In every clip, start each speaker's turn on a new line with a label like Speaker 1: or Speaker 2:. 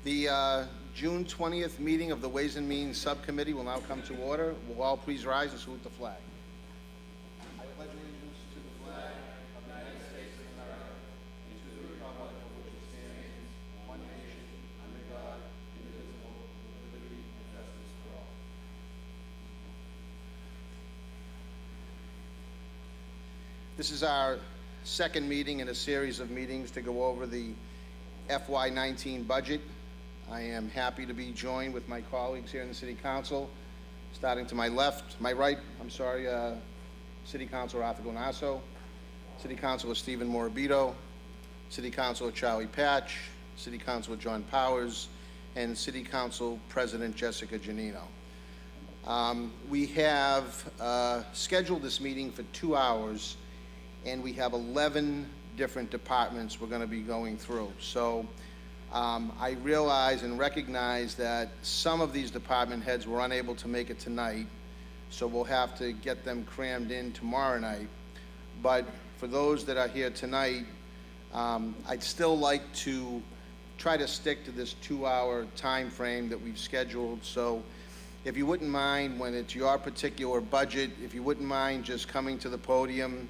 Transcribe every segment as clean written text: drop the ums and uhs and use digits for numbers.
Speaker 1: The June 20th meeting of the Ways and Means Subcommittee will now come to order. Will all please rise and salute the flag. I pledge allegiance to the flag of the United States of America and to the republic for which it stands, one nation, under God, indivisible, with liberty and justice for all. This is our second meeting in a series of meetings to go over the FY'19 budget. I am happy to be joined with my colleagues here in the City Council. Starting to my right, City Councilor Arthur Gonasso, City Councilor Stephen Morabito, City Councilor Charlie Patch, City Councilor John Powers, and City Council President Jessica Giannino. We have scheduled this meeting for 2 hours, and we have 11 different departments we're going to be going through. So I realize and recognize that some of these department heads were unable to make it tonight, so we'll have to get them crammed in tomorrow night. But for those that are here tonight, I'd still like to try to stick to this 2-hour time frame that we've scheduled. So if you wouldn't mind, when it's your particular budget, if you wouldn't mind just coming to the podium,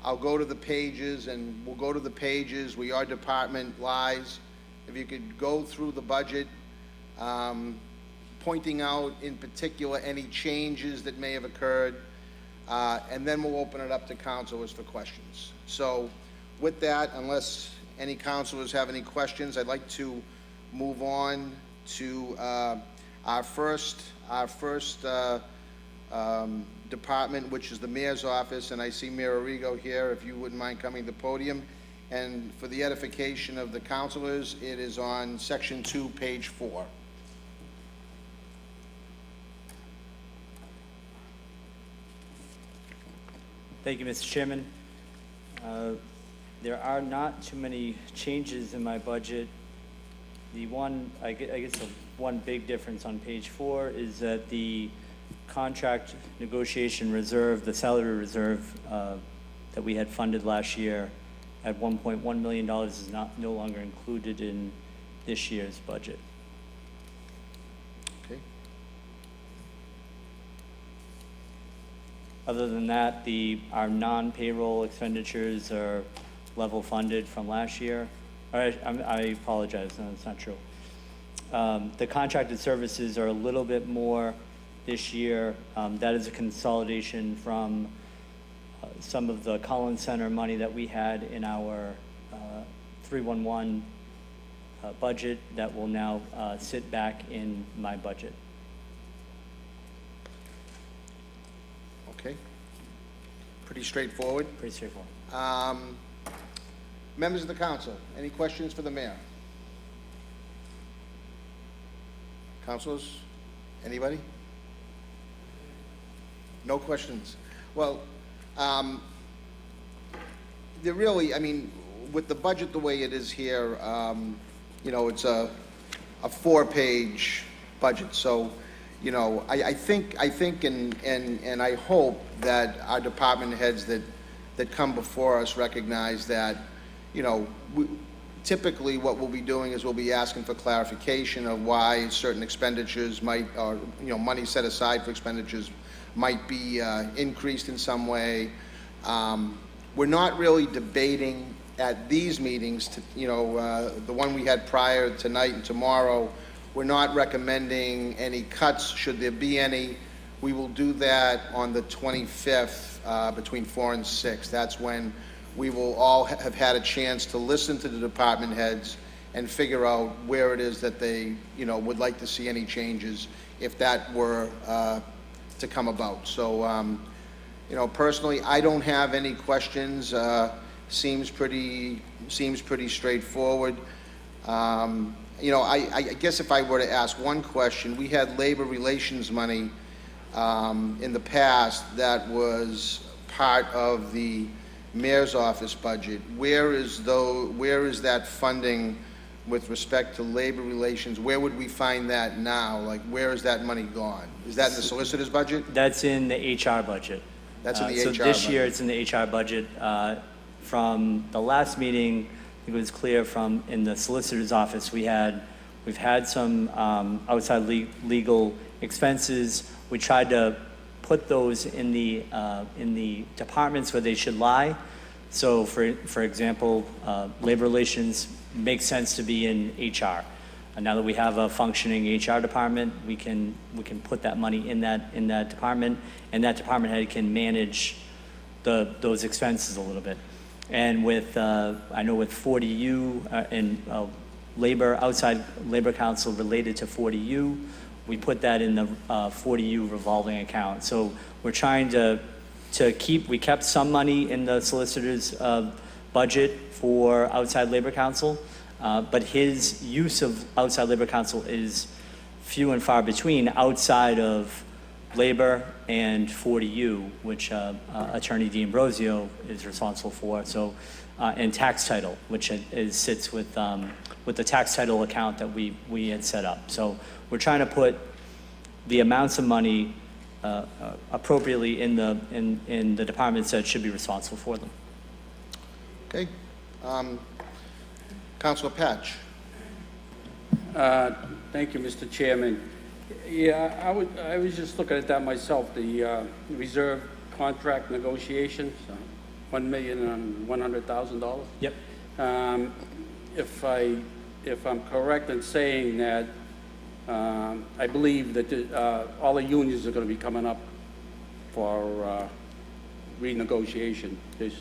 Speaker 1: I'll go to the pages, and we'll go to the pages where your department lies. If you could go through the budget, pointing out in particular any changes that may have occurred, and then we'll open it up to councilors for questions. So with that, unless any councilors have any questions, I'd like to move on to our first department, which is the mayor's office, and I see Mayor Arrigo here. If you wouldn't mind coming to the podium. And for the edification of the councilors, it is on section 2, page 4.
Speaker 2: Thank you, Mr. Chairman. There are not too many changes in my budget. The one, I guess the one big difference on page 4 is that the contract negotiation reserve, the salary reserve that we had funded last year at $1.1 million is no longer included in this year's budget.
Speaker 1: Okay.
Speaker 2: Other than that, our non-payroll expenditures are level funded from last year. I apologize, no, that's not true. The contracted services are a little bit more this year. That is a consolidation from some of the Collins Center money that we had in our 311 budget that will now sit back in my budget.
Speaker 1: Okay. Pretty straightforward.
Speaker 2: Pretty straightforward.
Speaker 1: Members of the council, any questions for the mayor? Councilors, anybody? No questions. Well, there really, I mean, with the budget the way it is here, you know, it's a 4-page budget. So, you know, I think and I hope that our department heads that come before us recognize that, you know, typically what we'll be doing is we'll be asking for clarification of why certain expenditures might, or, you know, money set aside for expenditures might be increased in some way. We're not really debating at these meetings, you know, the one we had prior tonight and tomorrow, we're not recommending any cuts should there be any. We will do that on the 25th between 4 and 6. That's when we will all have had a chance to listen to the department heads and figure out where it is that they, you know, would like to see any changes if that were to come about. So, you know, personally, I don't have any questions. Seems pretty straightforward. You know, I guess if I were to ask one question, we had labor relations money in the past that was part of the mayor's office budget. Where is that funding with respect to labor relations? Where would we find that now? Like, where is that money gone? Is that in the solicitor's budget?
Speaker 2: That's in the HR budget.
Speaker 1: That's in the
Speaker 2: so
Speaker 1: HR
Speaker 2: this
Speaker 1: budget.
Speaker 2: year it's in the HR budget. From the last meeting, think it was clear from, in the solicitor's office, we've had some outside legal expenses. We tried to put those in the departments where they should lie. So for example, labor relations makes sense to be in HR. And now that we have a functioning HR department, we can put that money in that department, and that department head can manage those expenses a little bit. And with I know with 40U and outside labor council related to 40U, we put that in the 40U revolving account. So we're trying to we kept some money in the solicitor's budget for outside labor council, but his use of outside labor council is few and far between outside of labor and 40U, which Attorney D'Ambrosio is responsible for. So, and tax title, which sits with the tax title account that we had set up. So we're trying to put the amounts of money appropriately in the departments that should be responsible for them.
Speaker 1: Okay. Councilor Patch.
Speaker 3: Thank you, Mr. Chairman. Yeah, I was just looking at that myself, the reserve contract negotiations, $1,100,000.
Speaker 2: Yep.
Speaker 3: If I'm correct in saying that, I believe that all the unions are going to be coming up for renegotiation this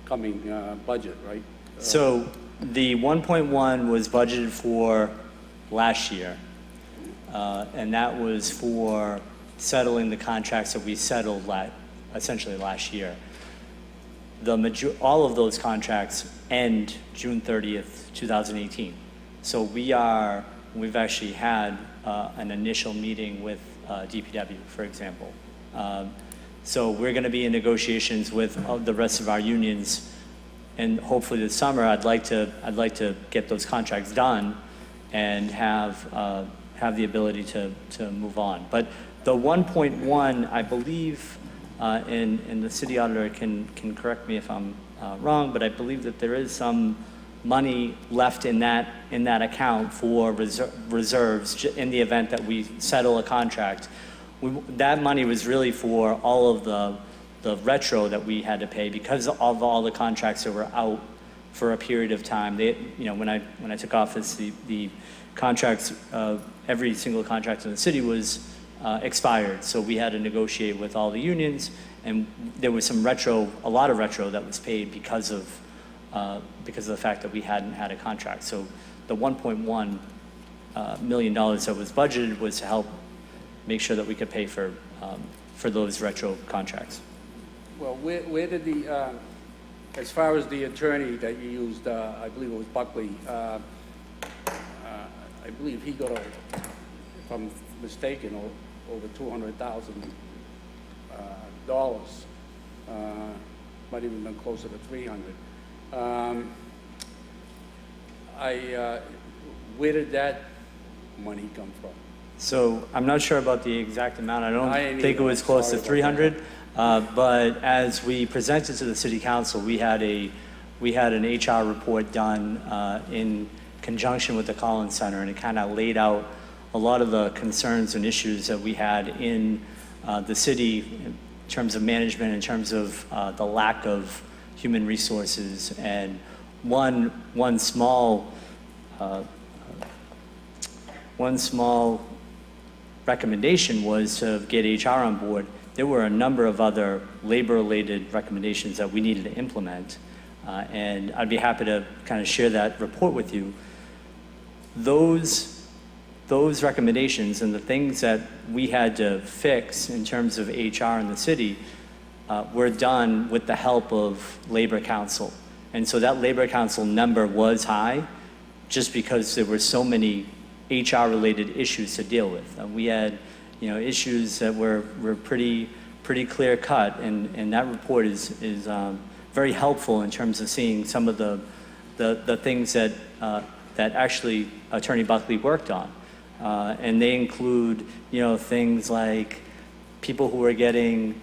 Speaker 3: coming budget, right?
Speaker 2: So the 1.1 was budgeted for last year, and that was for settling the contracts that we settled essentially last year. All of those contracts end June 30th, 2018. So we've actually had an initial meeting with DPW, for example. So we're going to be in negotiations with the rest of our unions, and hopefully this summer I'd like to get those contracts done and have the ability to move on. But the 1.1, I believe, and the city auditor can correct me if I'm wrong, but I believe that there is some money left in that account for reserves in the event that we settle a contract. That money was really for all of the retro that we had to pay because of all the contracts that were out for a period of time. When I took office, the contracts, every single contract in the city was expired. So we had to negotiate with all the unions, and there was a lot of retro that was paid because of the fact that we hadn't had a contract. So the $1.1 million that was budgeted was to help make sure that we could pay for those retro contracts.
Speaker 3: Well, where did as far as the attorney that you used, I believe it was Buckley, I believe he got, if I'm mistaken, over $200,000. Might even been closer to 300. Where did that money come from?
Speaker 2: So I'm not sure about the exact amount. I don't think it was
Speaker 3: I'm
Speaker 2: close to
Speaker 3: sorry about
Speaker 2: 300. But as we presented to the city council, we had an HR report done in conjunction with the Collins Center, and it kind of laid out a lot of the concerns and issues that we had in the city in terms of management, in terms of the lack of human resources. And one small recommendation was to get HR on board. There were a number of other labor-related recommendations that we needed to implement, and I'd be happy to kind of share that report with you. Those recommendations and the things that we had to fix in terms of HR in the city were done with the help of Labor Council. And so that Labor Council number was high just because there were so many HR-related issues to deal with. We had issues that were pretty clear cut, and that report is very helpful in terms of seeing some of the things that actually Attorney Buckley worked on. And they include things like people who are getting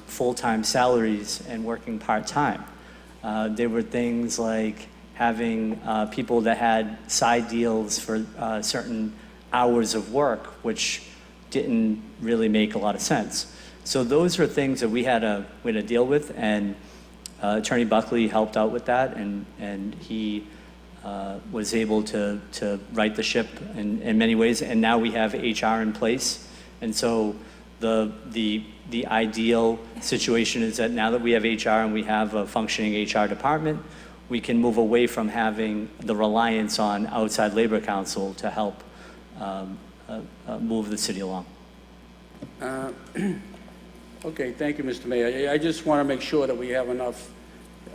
Speaker 2: full-time salaries and working part-time. There were things like having people that had side deals for certain hours of work, which didn't really make a lot of sense. So those are things that we had to deal with, and Attorney Buckley helped out with that, and he was able to right the ship in many ways, and now we have HR in place. And so the ideal situation is that now that we have HR and we have a functioning HR department, we can move away from having the reliance on outside labor counsel to help move the city along.
Speaker 3: Okay, thank you, Mr. Mayor. I just want to make sure that we have enough,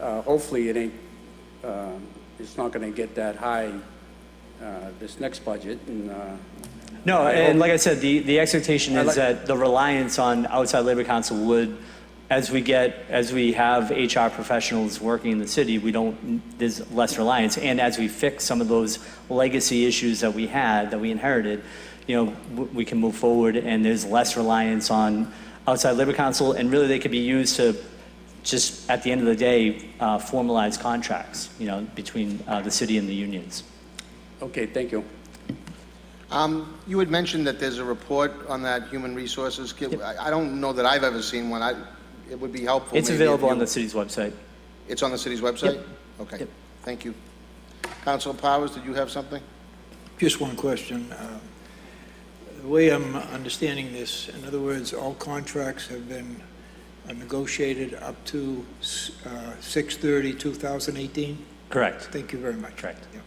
Speaker 3: hopefully it ain't, it's not going to get that high this next budget. And,
Speaker 2: No, and like I said, the expectation is that the reliance on outside labor counsel would, as we have HR professionals working in the city, there's less reliance. And as we fix some of those legacy issues that we inherited, we can move forward, and there's less reliance on outside labor counsel, and really they could be used to just, at the end of the day, formalize contracts, between the city and the unions.
Speaker 3: okay, thank you.
Speaker 1: You had mentioned that there's a report on that human resources. I don't know that I've ever seen one. It would be helpful.
Speaker 2: It's
Speaker 1: maybe
Speaker 2: available
Speaker 1: if
Speaker 2: on the city's website.
Speaker 1: It's on the city's website?
Speaker 2: Yep.
Speaker 1: Okay,
Speaker 2: Yep.
Speaker 1: thank you. Councilor Powers, did you have something?
Speaker 4: Just one question. The way I'm understanding this, in other words, all contracts have been negotiated up to 6/30/2018?
Speaker 2: Correct.
Speaker 4: Thank you very much.
Speaker 2: Correct.
Speaker 4: Yeah.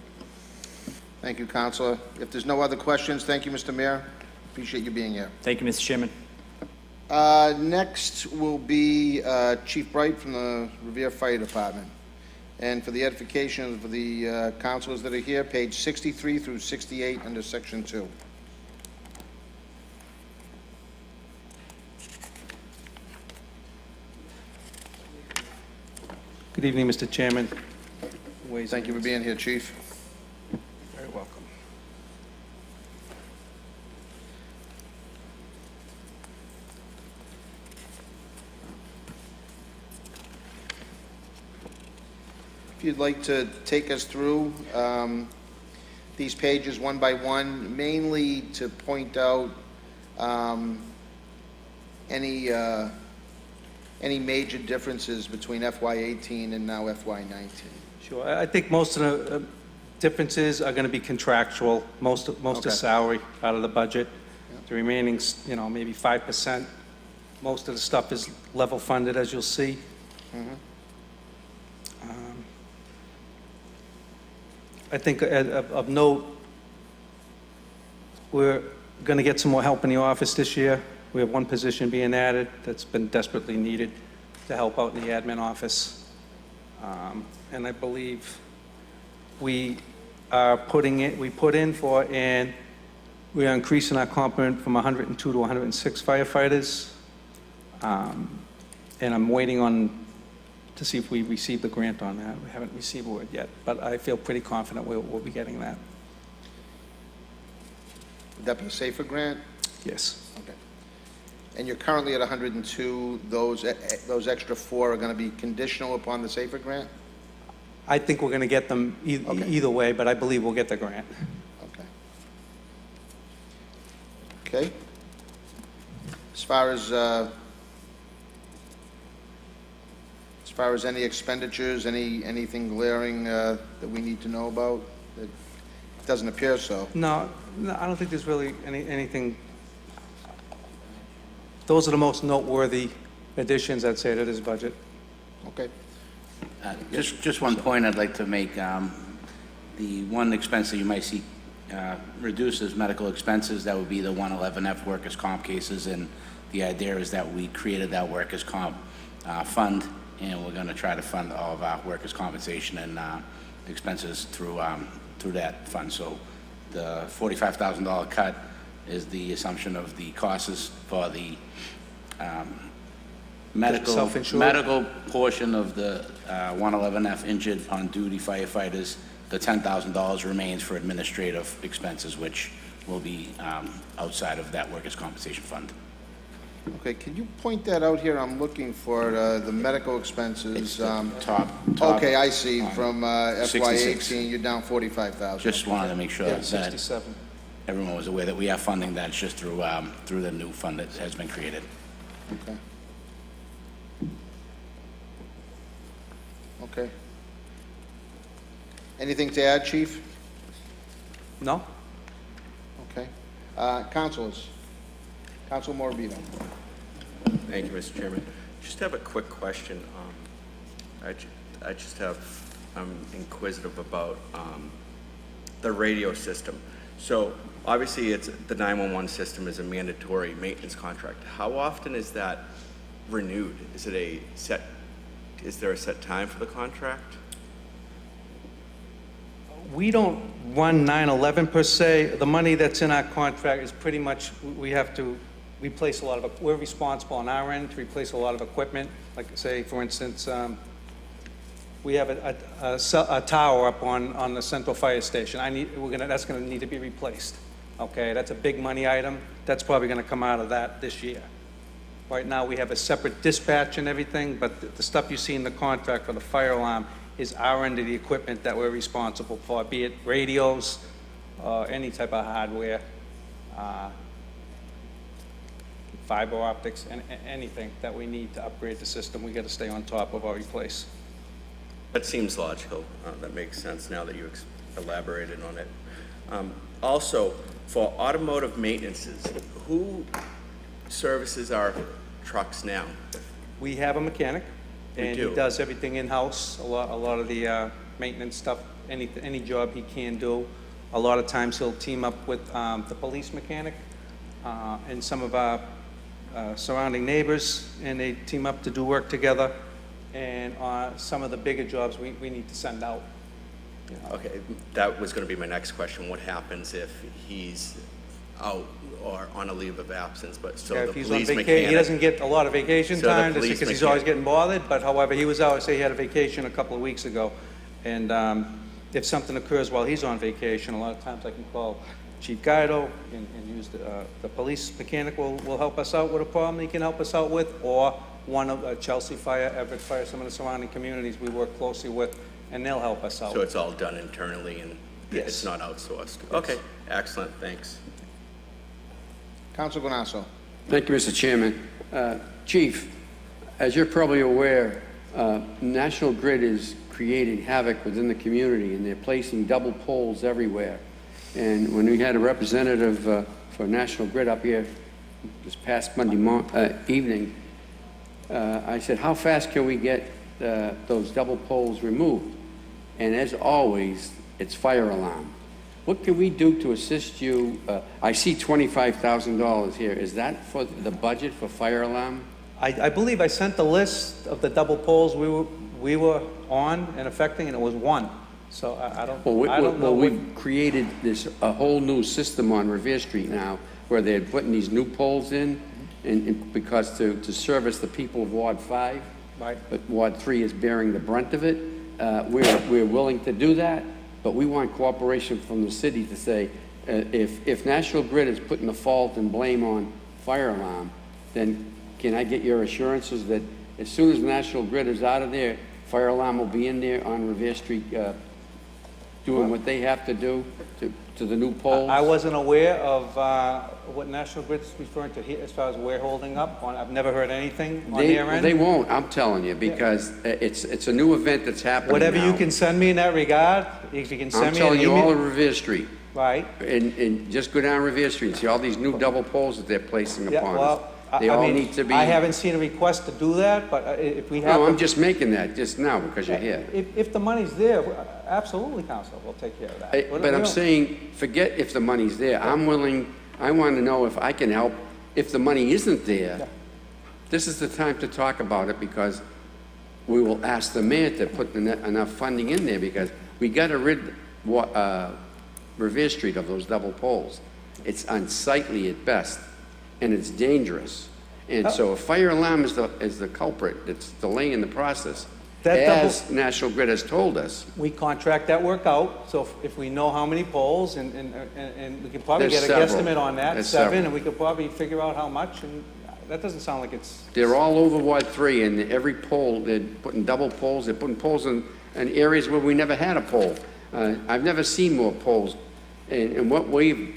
Speaker 1: Thank you, Councilor. If there's no other questions, thank you, Mr. Mayor. Appreciate you being here.
Speaker 2: Thank you, Mr. Chairman.
Speaker 1: Next will be Chief Bright from the Revere Fire Department. And for the edification of the councilors that are here, page 63 through 68 under Section 2.
Speaker 5: Good evening, Mr. Chairman.
Speaker 1: Thank you for being here, Chief.
Speaker 5: Very welcome.
Speaker 1: If you'd like to take us through these pages one by one, mainly to point out any major differences between FY'18 and now FY'19.
Speaker 5: Sure. I think most of the differences are going to be contractual. Most
Speaker 1: Okay.
Speaker 5: is salary out of the budget. The remaining, maybe 5%. Most of the stuff is level funded, as you'll see. I think of note, we're going to get some more help in the office this year. We have one position being added that's been desperately needed to help out in the admin office. And I believe we put in for, and we are increasing our complement from 102 to 106 firefighters. And I'm waiting to see if we receive the grant on that. We haven't received word yet, but I feel pretty confident we'll be getting that.
Speaker 1: Would that be a safer grant?
Speaker 5: Yes.
Speaker 1: Okay. And you're currently at 102. Those extra 4 are going to be conditional upon the safer grant?
Speaker 5: I think we're going to get them
Speaker 1: Okay.
Speaker 5: either way, but I believe we'll get the grant.
Speaker 1: Okay. Okay. As far as any expenditures, anything glaring that we need to know about? It doesn't appear so.
Speaker 5: No, I don't think there's really anything. Those are the most noteworthy additions, I'd say, to this budget.
Speaker 1: Okay.
Speaker 6: Just one point I'd like to make. The one expense that you might see reduced is medical expenses. That would be the 111F workers' comp cases, and the idea is that we created that workers' comp fund, and we're going to try to fund all of our workers' compensation and expenses through that fund. So the $45,000 cut is the assumption of the costs for the
Speaker 5: Self-insured?
Speaker 6: medical portion of the 111F injured on duty firefighters. The $10,000 remains for administrative expenses, which will be outside of that workers' compensation fund.
Speaker 1: Okay, can you point that out here? I'm looking for the medical expenses.
Speaker 6: Top.
Speaker 1: Okay, I see, from
Speaker 6: 66.
Speaker 1: FY'18, you're down 45,000.
Speaker 6: Just wanted to make sure
Speaker 5: Yeah,
Speaker 6: that
Speaker 5: 67.
Speaker 6: everyone was aware that we are funding that. It's just through the new fund that has been created.
Speaker 1: Okay. Okay. Anything to add, Chief?
Speaker 5: No?
Speaker 1: Okay. Councilors? Council Morbido?
Speaker 7: Thank you, Mr. Chairman. Just have a quick question. I'm inquisitive about the radio system. So obviously, the 911 system is a mandatory maintenance contract. How often is that renewed? Is there a set time for the contract?
Speaker 5: We don't run 9/11 per se. The money that's in our contract is pretty much, we have to replace a lot of, we're responsible on our end to replace a lot of equipment. Like say, for instance, we have a tower up on the central fire station. That's gonna need to be replaced. Okay, that's a big money item. That's probably gonna come out of that this year. Right now, we have a separate dispatch and everything, but the stuff you see in the contract for the fire alarm is our end of the equipment that we're responsible for, be it radios, any type of hardware, fiber optics, and anything that we need to upgrade the system, we gotta stay on top of or replace.
Speaker 7: That seems logical. That makes sense now that you elaborated on it. Also, for automotive maintenances, who services our trucks now?
Speaker 5: We have a mechanic,
Speaker 7: We
Speaker 5: and
Speaker 7: do.
Speaker 5: he does everything in-house, a lot of the maintenance stuff, any job he can do. A lot of times he'll team up with the police mechanic and some of our surrounding neighbors, and they team up to do work together. And some of the bigger jobs we need to send out. You know.
Speaker 7: Okay, that was going to be my next question. What happens if he's out or on a leave of absence? But so
Speaker 5: Yeah,
Speaker 7: the
Speaker 5: if he's on
Speaker 7: police
Speaker 5: vacation,
Speaker 7: mechanic.
Speaker 5: he doesn't get a lot of vacation
Speaker 7: So the
Speaker 5: time, just
Speaker 7: police
Speaker 5: because he's always
Speaker 7: mechanic-
Speaker 5: getting bothered. But however, he was out, say he had a vacation a couple of weeks ago. And if something occurs while he's on vacation, a lot of times I can call Chief Guido and use the police mechanic will help us out with a problem he can help us out with, or one of Chelsea Fire, Everett Fire, some of the surrounding communities we work closely with, and they'll help us out.
Speaker 7: So it's all done internally and
Speaker 5: Yes.
Speaker 7: it's not outsourced? Okay, excellent, thanks.
Speaker 1: Council Guanasso?
Speaker 8: Thank you, Mr. Chairman. Chief, as you're probably aware, National Grid is creating havoc within the community, and they're placing double poles everywhere. And when we had a representative for National Grid up here this past Monday evening, I said, how fast can we get those double poles removed? And as always, it's fire alarm. What can we do to assist you? I see $25,000 here. Is that for the budget for fire alarm?
Speaker 5: I believe I sent the list of the double poles we were on and affecting, and it was one. So I don't know.
Speaker 8: We've created a whole new system on Revere Street now, where they're putting these new poles in, and because to service the people of Ward 5.
Speaker 5: Right.
Speaker 8: But Ward 3 is bearing the brunt of it. We're willing to do that, but we want cooperation from the city to say, if National Grid is putting the fault and blame on fire alarm, then can I get your assurances that as soon as National Grid is out of there, fire alarm will be in there on Revere Street doing what they have to do to the new poles?
Speaker 5: I wasn't aware of what National Grid's referring to here as far as we're holding up on. I've never heard anything on their end.
Speaker 8: They won't, I'm telling you, because it's a new event that's happening
Speaker 5: Whatever you
Speaker 8: now.
Speaker 5: can send me in that regard, if you can send
Speaker 8: I'm
Speaker 5: me an
Speaker 8: telling you, all of
Speaker 5: email.
Speaker 8: Revere Street,
Speaker 5: Right.
Speaker 8: and just go down Revere Street and see all these new double poles that they're placing
Speaker 5: Yeah,
Speaker 8: upon us.
Speaker 5: well,
Speaker 8: They
Speaker 5: I
Speaker 8: all
Speaker 5: mean,
Speaker 8: need to be.
Speaker 5: I haven't seen a request to do that, but if we have.
Speaker 8: No,
Speaker 5: to-
Speaker 8: I'm just making that just now because you're here.
Speaker 5: If the money's there, absolutely, Council, we'll take care of that.
Speaker 8: But I'm saying, forget if the money's there. I'm willing, I want to know if I can help. If the money isn't
Speaker 5: Yeah.
Speaker 8: there, this is the time to talk about it, because we will ask the mayor to put enough funding in there, because we got to rid Revere Street of those double poles. It's unsightly at best, and it's dangerous. And so a fire alarm is the culprit that's delaying the process, as National Grid has told us.
Speaker 5: We contract that work out, so if we know how many poles, and we can probably
Speaker 8: There's
Speaker 5: get a
Speaker 8: several.
Speaker 5: guesstimate on that,
Speaker 8: There's
Speaker 5: 7,
Speaker 8: several.
Speaker 5: and we could probably figure out how much, and That doesn't sound like it's,
Speaker 8: They're all over Ward 3, and every pole, they're putting double poles, they're putting poles in areas where we never had a pole. I've never seen more poles. And what we're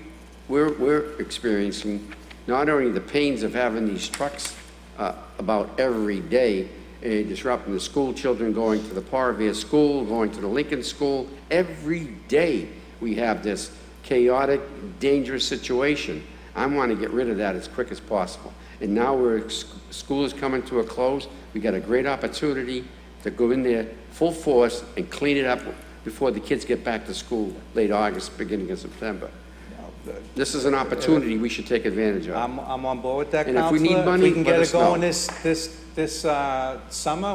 Speaker 8: experiencing, not only the pains of having these trucks about every day, disrupting the school children going to the Parvia School, going to the Lincoln School, every day we have this chaotic, dangerous situation. I want to get rid of that as quick as possible. And now school is coming to a close. We got a great opportunity to go in there full force and clean it up before the kids get back to school late August, beginning of September. This is an opportunity we should take advantage of.
Speaker 5: I'm on board with that,
Speaker 8: And if
Speaker 5: Counselor.
Speaker 8: we need money,
Speaker 5: we can
Speaker 8: let
Speaker 5: get
Speaker 8: us
Speaker 5: it going
Speaker 8: know.
Speaker 5: this summer,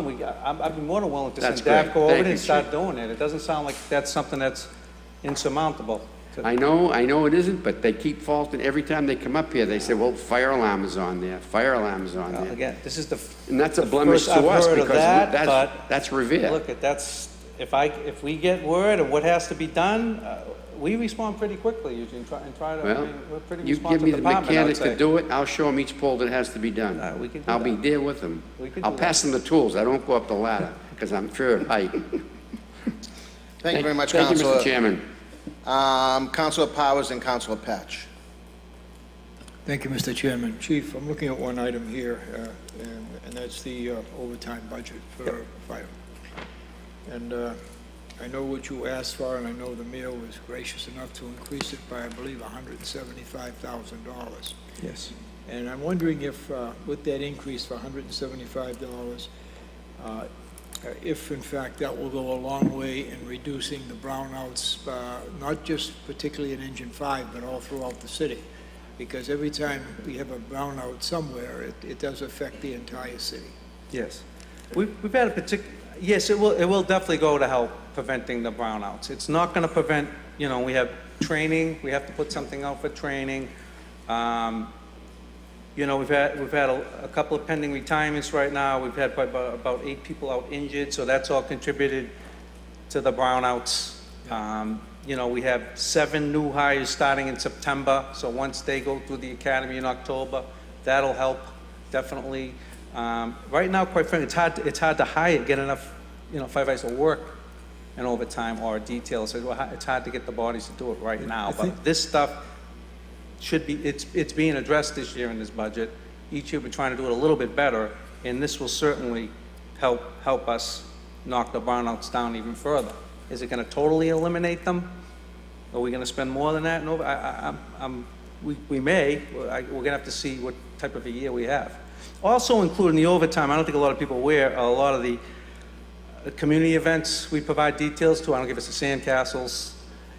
Speaker 5: I'd be more than willing to send
Speaker 8: That's great.
Speaker 5: Davco over
Speaker 8: Thank
Speaker 5: it and
Speaker 8: you,
Speaker 5: start
Speaker 8: Chief.
Speaker 5: doing it. It doesn't sound like that's something that's insurmountable.
Speaker 8: I know it isn't, but they keep faulting every time they come up here. They say, well, fire alarm is on there, fire alarm is on there.
Speaker 5: Again, this is the
Speaker 8: And that's a
Speaker 5: the
Speaker 8: blemish
Speaker 5: first I've
Speaker 8: to us
Speaker 5: heard of
Speaker 8: because
Speaker 5: that, but
Speaker 8: that's Revere.
Speaker 5: look, if we get word of what has to be done, we respond pretty quickly usually and try to, I
Speaker 8: Well,
Speaker 5: mean, we're pretty
Speaker 8: you give me
Speaker 5: responsive
Speaker 8: the
Speaker 5: department, I would
Speaker 8: mechanic to
Speaker 5: say.
Speaker 8: do it, I'll show them each pole that has to be done.
Speaker 5: We can do
Speaker 8: I'll be
Speaker 5: that.
Speaker 8: there with them.
Speaker 5: We can
Speaker 8: I'll
Speaker 5: do
Speaker 8: pass them the tools, I don't go up the ladder, because I'm fear of height.
Speaker 1: Thank you very much,
Speaker 8: Thank you,
Speaker 1: Counselor.
Speaker 8: Mr. Chairman.
Speaker 1: Counselor Powers and Counselor Patch.
Speaker 4: Thank you, Mr. Chairman. Chief, I'm looking at one item here, and that's the overtime budget for fire. And I know what you asked for, and I know the mayor was gracious enough to increase it by, I believe, $175,000.
Speaker 5: Yes.
Speaker 4: And I'm wondering if, with that increase for $175, if in fact that will go a long way in reducing the brownouts, not just particularly in Engine 5, but all throughout the city. Because every time we have a brownout somewhere, it does affect the entire city.
Speaker 5: Yes. We've had a particular, yes, it will definitely go to help preventing the brownouts. It's not going to prevent, we have training, we have to put something out for training. We've had a couple of pending retirements right now. We've had about 8 people out injured, so that's all contributed to the brownouts. We have 7 new hires starting in September, so once they go through the academy in October, that'll help, definitely. Right now, quite frankly, it's hard to hire, get enough, firefighters to work in overtime or detail, so it's hard to get the bodies to do it right now. But this stuff should be, it's being addressed this year in this budget. Each year we're trying to do it a little bit better, and this will certainly help us knock the brownouts down even further. Is it going to totally eliminate them? Are we going to spend more than that? No, we may. We're going to have to see what type of a year we have. Also including the overtime, I don't think a lot of people aware, a lot of the community events we provide details to. I don't give us the sandcastles,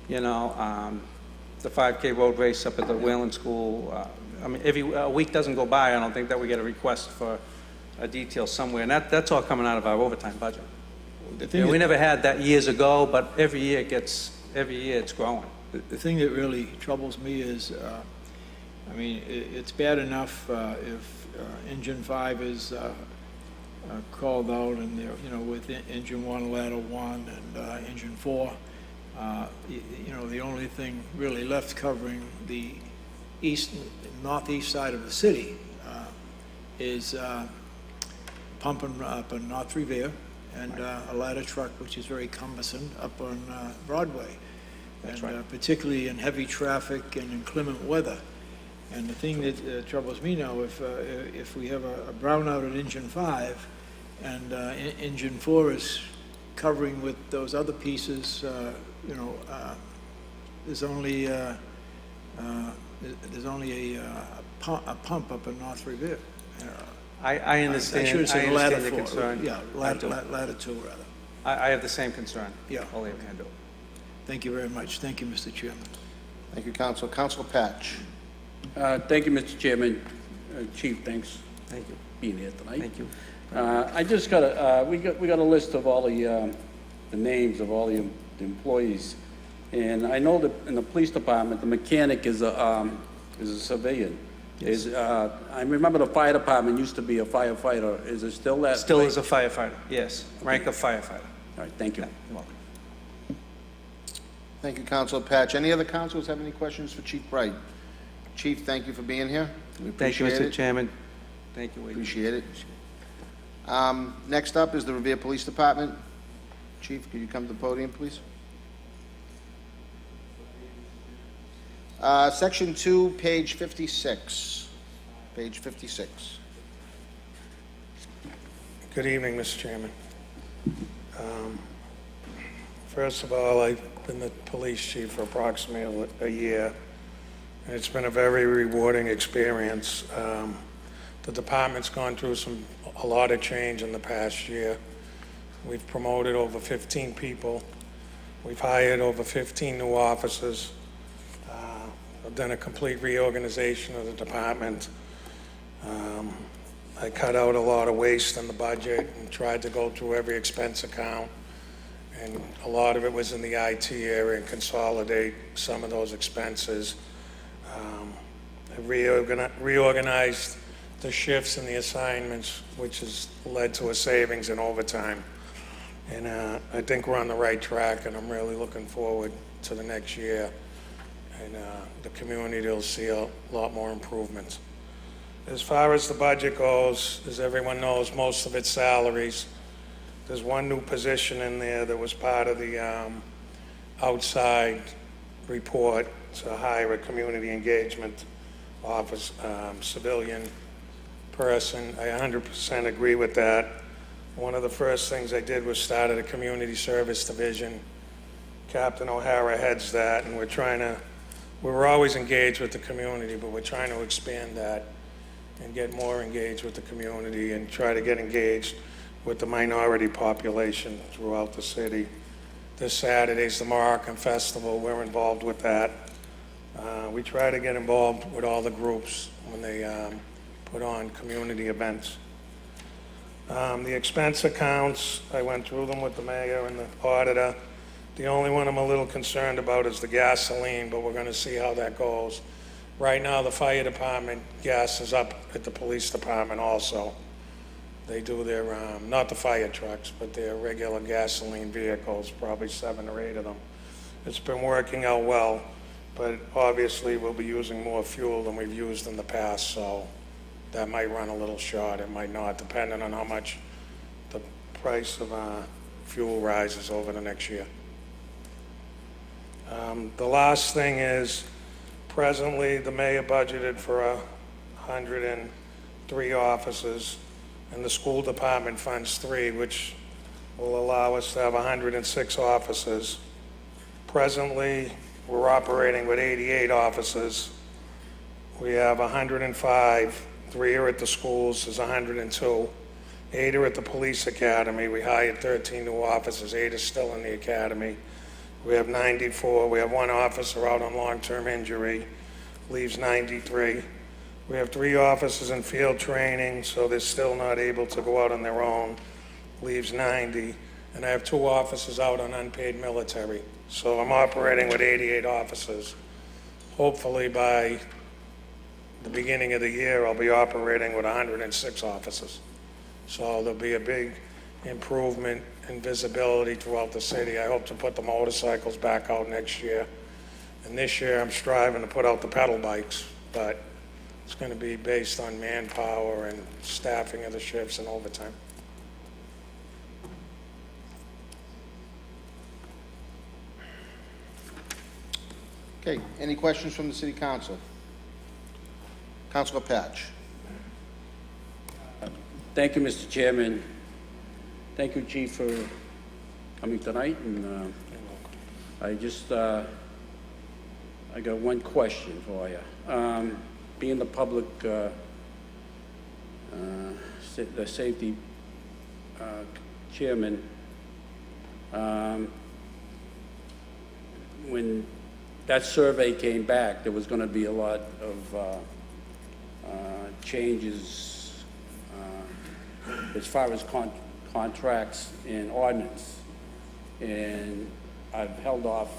Speaker 5: the 5K road race up at the Whalen School. A week doesn't go by, I don't think, that we get a request for a detail somewhere. And that's all coming out of our overtime budget. We never had that years ago, but every year it's growing.
Speaker 4: The thing that really troubles me is, it's bad enough if Engine 5 is called out and they're, with Engine 1, Ladder 1, and Engine 4. The only thing really left covering the northeast side of the city is pumping up on North Revere and a ladder truck, which is very cumbersome, up on Broadway.
Speaker 5: That's
Speaker 4: and
Speaker 5: right.
Speaker 4: Particularly in heavy traffic and inclement weather. And the thing that troubles me now, if we have a brownout at Engine 5 and Engine 4 is covering with those other pieces, there's only a pump up in North Revere.
Speaker 5: I understand.
Speaker 4: I should have said
Speaker 5: I
Speaker 4: ladder
Speaker 5: understand the
Speaker 4: 4.
Speaker 5: concern.
Speaker 4: Yeah,
Speaker 5: I do.
Speaker 4: ladder 2, rather.
Speaker 5: I have the same concern.
Speaker 4: Yeah.
Speaker 5: Only I can do.
Speaker 4: Thank you very much. Thank you, Mr. Chairman.
Speaker 1: Thank you, Counselor. Counselor Patch.
Speaker 3: Thank you, Mr. Chairman. Chief, thanks
Speaker 5: Thank you.
Speaker 3: for being here tonight.
Speaker 5: Thank you.
Speaker 3: I just got we got a list of all the names of all the employees, and I know that in the police department, the mechanic is a civilian.
Speaker 5: Yes.
Speaker 3: I remember the fire department used to be a firefighter. Is it still that?
Speaker 5: Still
Speaker 3: way?
Speaker 5: is a firefighter, yes. Rank of firefighter.
Speaker 3: All right, thank you.
Speaker 5: Yeah, you're welcome.
Speaker 1: Thank you, Counselor Patch. Any other counselors have any questions for Chief Bright? Chief, thank you for being here. We
Speaker 5: Thank you,
Speaker 1: appreciate
Speaker 5: Mr.
Speaker 1: it.
Speaker 5: Chairman. Thank you, Wade.
Speaker 1: Appreciate it. Next up is the Revere Police Department. Chief, could you come to the podium, please? Section 2, page 56. Page 56.
Speaker 9: Good evening, Mr. Chairman. First of all, I've been the police chief for approximately a year, and it's been a very rewarding experience. The department's gone through a lot of change in the past year. We've promoted over 15 people. We've hired over 15 new officers. I've done a complete reorganization of the department. I cut out a lot of waste in the budget and tried to go through every expense account. And a lot of it was in the IT area and consolidate some of those expenses. I reorganized the shifts and the assignments, which has led to a savings in overtime. And I think we're on the right track, and I'm really looking forward to the next year. And the community will see a lot more improvements. As far as the budget goes, as everyone knows, most of it's salaries. There's one new position in there that was part of the outside report to hire a community engagement office, civilian person. I 100% agree with that. One of the first things I did was started a community service division. Captain O'Hara heads that, and we're always engaged with the community, but we're trying to expand that and get more engaged with the community and try to get engaged with the minority population throughout the city. This Saturday's the Moroccan Festival. We're involved with that. We try to get involved with all the groups when they put on community events. The expense accounts, I went through them with the mayor and the auditor. The only one I'm a little concerned about is the gasoline, but we're going to see how that goes. Right now, the fire department gas is up at the police department also. They do their, not the fire trucks, but their regular gasoline vehicles, probably 7 or 8 of them. It's been working out well, but obviously we'll be using more fuel than we've used in the past, so that might run a little short. It might not, depending on how much the price of fuel rises over the next year. The last thing is, presently, the mayor budgeted for 103 officers, and the school department funds 3, which will allow us to have 106 officers. Presently, we're operating with 88 officers. We have 105, 3 are at the schools, there's 102. 8 are at the police academy. We hired 13 new officers, 8 are still in the academy. We have 94. We have 1 officer out on long-term injury, leaves 93. We have 3 officers in field training, so they're still not able to go out on their own, leaves 90. And I have 2 officers out on unpaid military. So I'm operating with 88 officers. Hopefully by the beginning of the year, I'll be operating with 106 officers. So there'll be a big improvement in visibility throughout the city. I hope to put the motorcycles back out next year. And this year, I'm striving to put out the pedal bikes, but it's going to be based on manpower and staffing of the shifts and overtime.
Speaker 1: Okay, any questions from the city council? Councilor Patch.
Speaker 3: Thank you, Mr. Chairman. Thank you, Chief, for coming tonight. And I got one question for you. Being the public, the safety chairman, when that survey came back, there was going to be a lot of changes as far as contracts and ordinance, and I've held off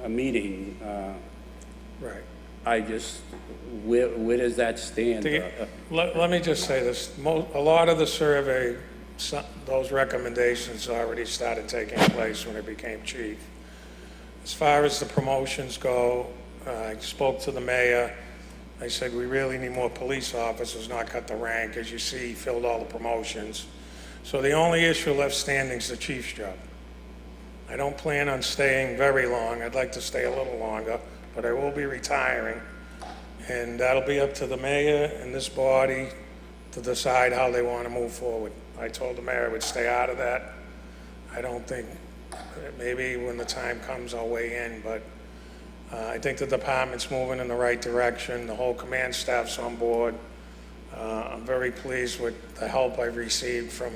Speaker 3: a meeting.
Speaker 9: Right.
Speaker 3: Where does that stand?
Speaker 9: Let me just say this. A lot of the survey, those recommendations already started taking place when I became chief. As far as the promotions go, I spoke to the mayor. I said, we really need more police officers, not cut the rank. As you see, he filled all the promotions. So the only issue left standing is the chief's job. I don't plan on staying very long. I'd like to stay a little longer, but I will be retiring. And that'll be up to the mayor and this body to decide how they want to move forward. I told the mayor I would stay out of that. I don't think, maybe when the time comes, I'll weigh in, but I think the department's moving in the right direction. The whole command staff's on board. I'm very pleased with the help I've received from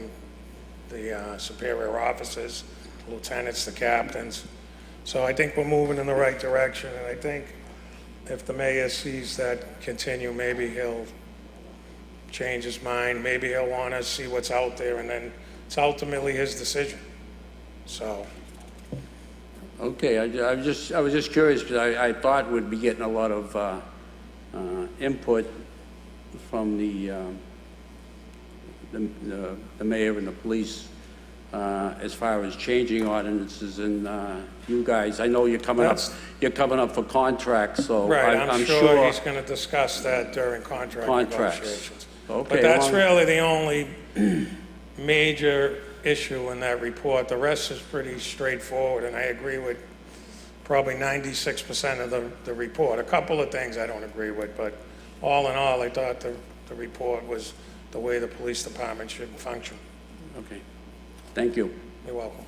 Speaker 9: the superior officers, the lieutenants, the captains. So I think we're moving in the right direction, and I think if the mayor sees that continue, maybe he'll change his mind. Maybe he'll want to see what's out there, and then it's ultimately his decision. So,
Speaker 3: Okay, I was just curious, because I thought we'd be getting a lot of input from the mayor and the police as far as changing ordinances, and you guys, I know you're coming up for contracts, so
Speaker 9: right,
Speaker 3: I'm
Speaker 9: I'm sure he's going to discuss that during contract
Speaker 3: Contracts.
Speaker 9: negotiations.
Speaker 3: Okay,
Speaker 9: But that's
Speaker 3: well-
Speaker 9: really the only major issue in that report. The rest is pretty straightforward, and I agree with probably 96% of the report. A couple of things I don't agree with, but all in all, I thought the report was the way the police department should function.
Speaker 3: Okay, thank you.
Speaker 9: You're welcome.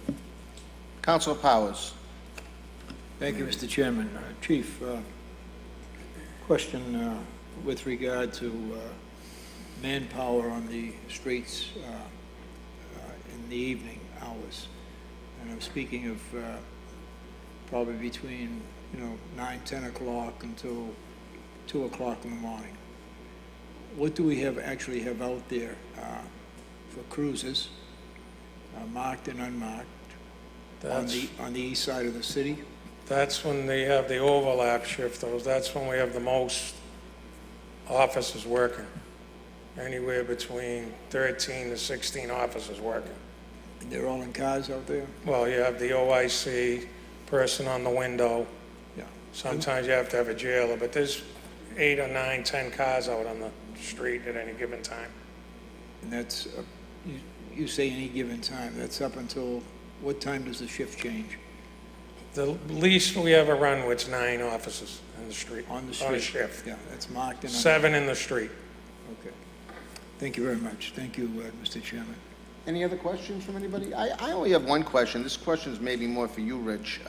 Speaker 1: Councilor Powers.
Speaker 4: Thank you, Mr. Chairman. Chief, question with regard to manpower on the streets in the evening hours. And I'm speaking of probably between, 9, 10 o'clock until 2 o'clock in the morning. What do we actually have out there for cruises, marked and unmarked, on the east side of the city?
Speaker 9: That's when they have the overlap shift, that's when we have the most officers working. Anywhere between 13 to 16 officers working.
Speaker 4: And they're all in cars out there?
Speaker 9: Well, you have the OIC, person on the window.
Speaker 4: Yeah.
Speaker 9: Sometimes you have to have a jailer, but there's 8 or 9, 10 cars out on the street at any given time.
Speaker 4: And that's, you say any given time, that's up until, what time does the shift change?
Speaker 9: The least we ever run with 9 officers in the street.
Speaker 4: On the street?
Speaker 9: On a shift.
Speaker 4: Yeah, that's marked and...
Speaker 9: 7 in the street.
Speaker 4: Okay. Thank you very much. Thank you, Mr. Chairman.
Speaker 1: Any other questions from anybody? I only have one question. This question is maybe more for you, Rich.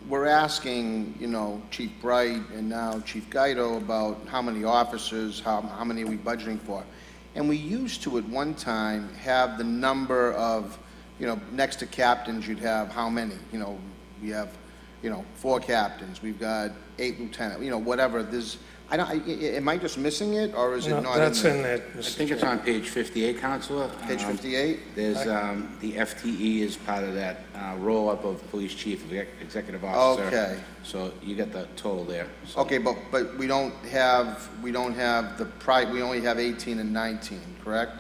Speaker 1: We're asking, Chief Bright and now Chief Guido about how many officers, how many are we budgeting for? And we used to, at one time, have the number of, next to captains, you'd have how many? We have, 4 captains. We've got 8 lieutenants, whatever. Am I just missing it, or is it
Speaker 9: No,
Speaker 1: not in there?
Speaker 9: that's in there.
Speaker 6: I think it's on page 58, Counselor.
Speaker 1: Page 58?
Speaker 6: There's, the FTE is part of that roll-up of police chief, executive officer.
Speaker 1: Okay.
Speaker 6: So you get the total there. So-
Speaker 1: Okay, but we don't have we only have 18 and 19, correct?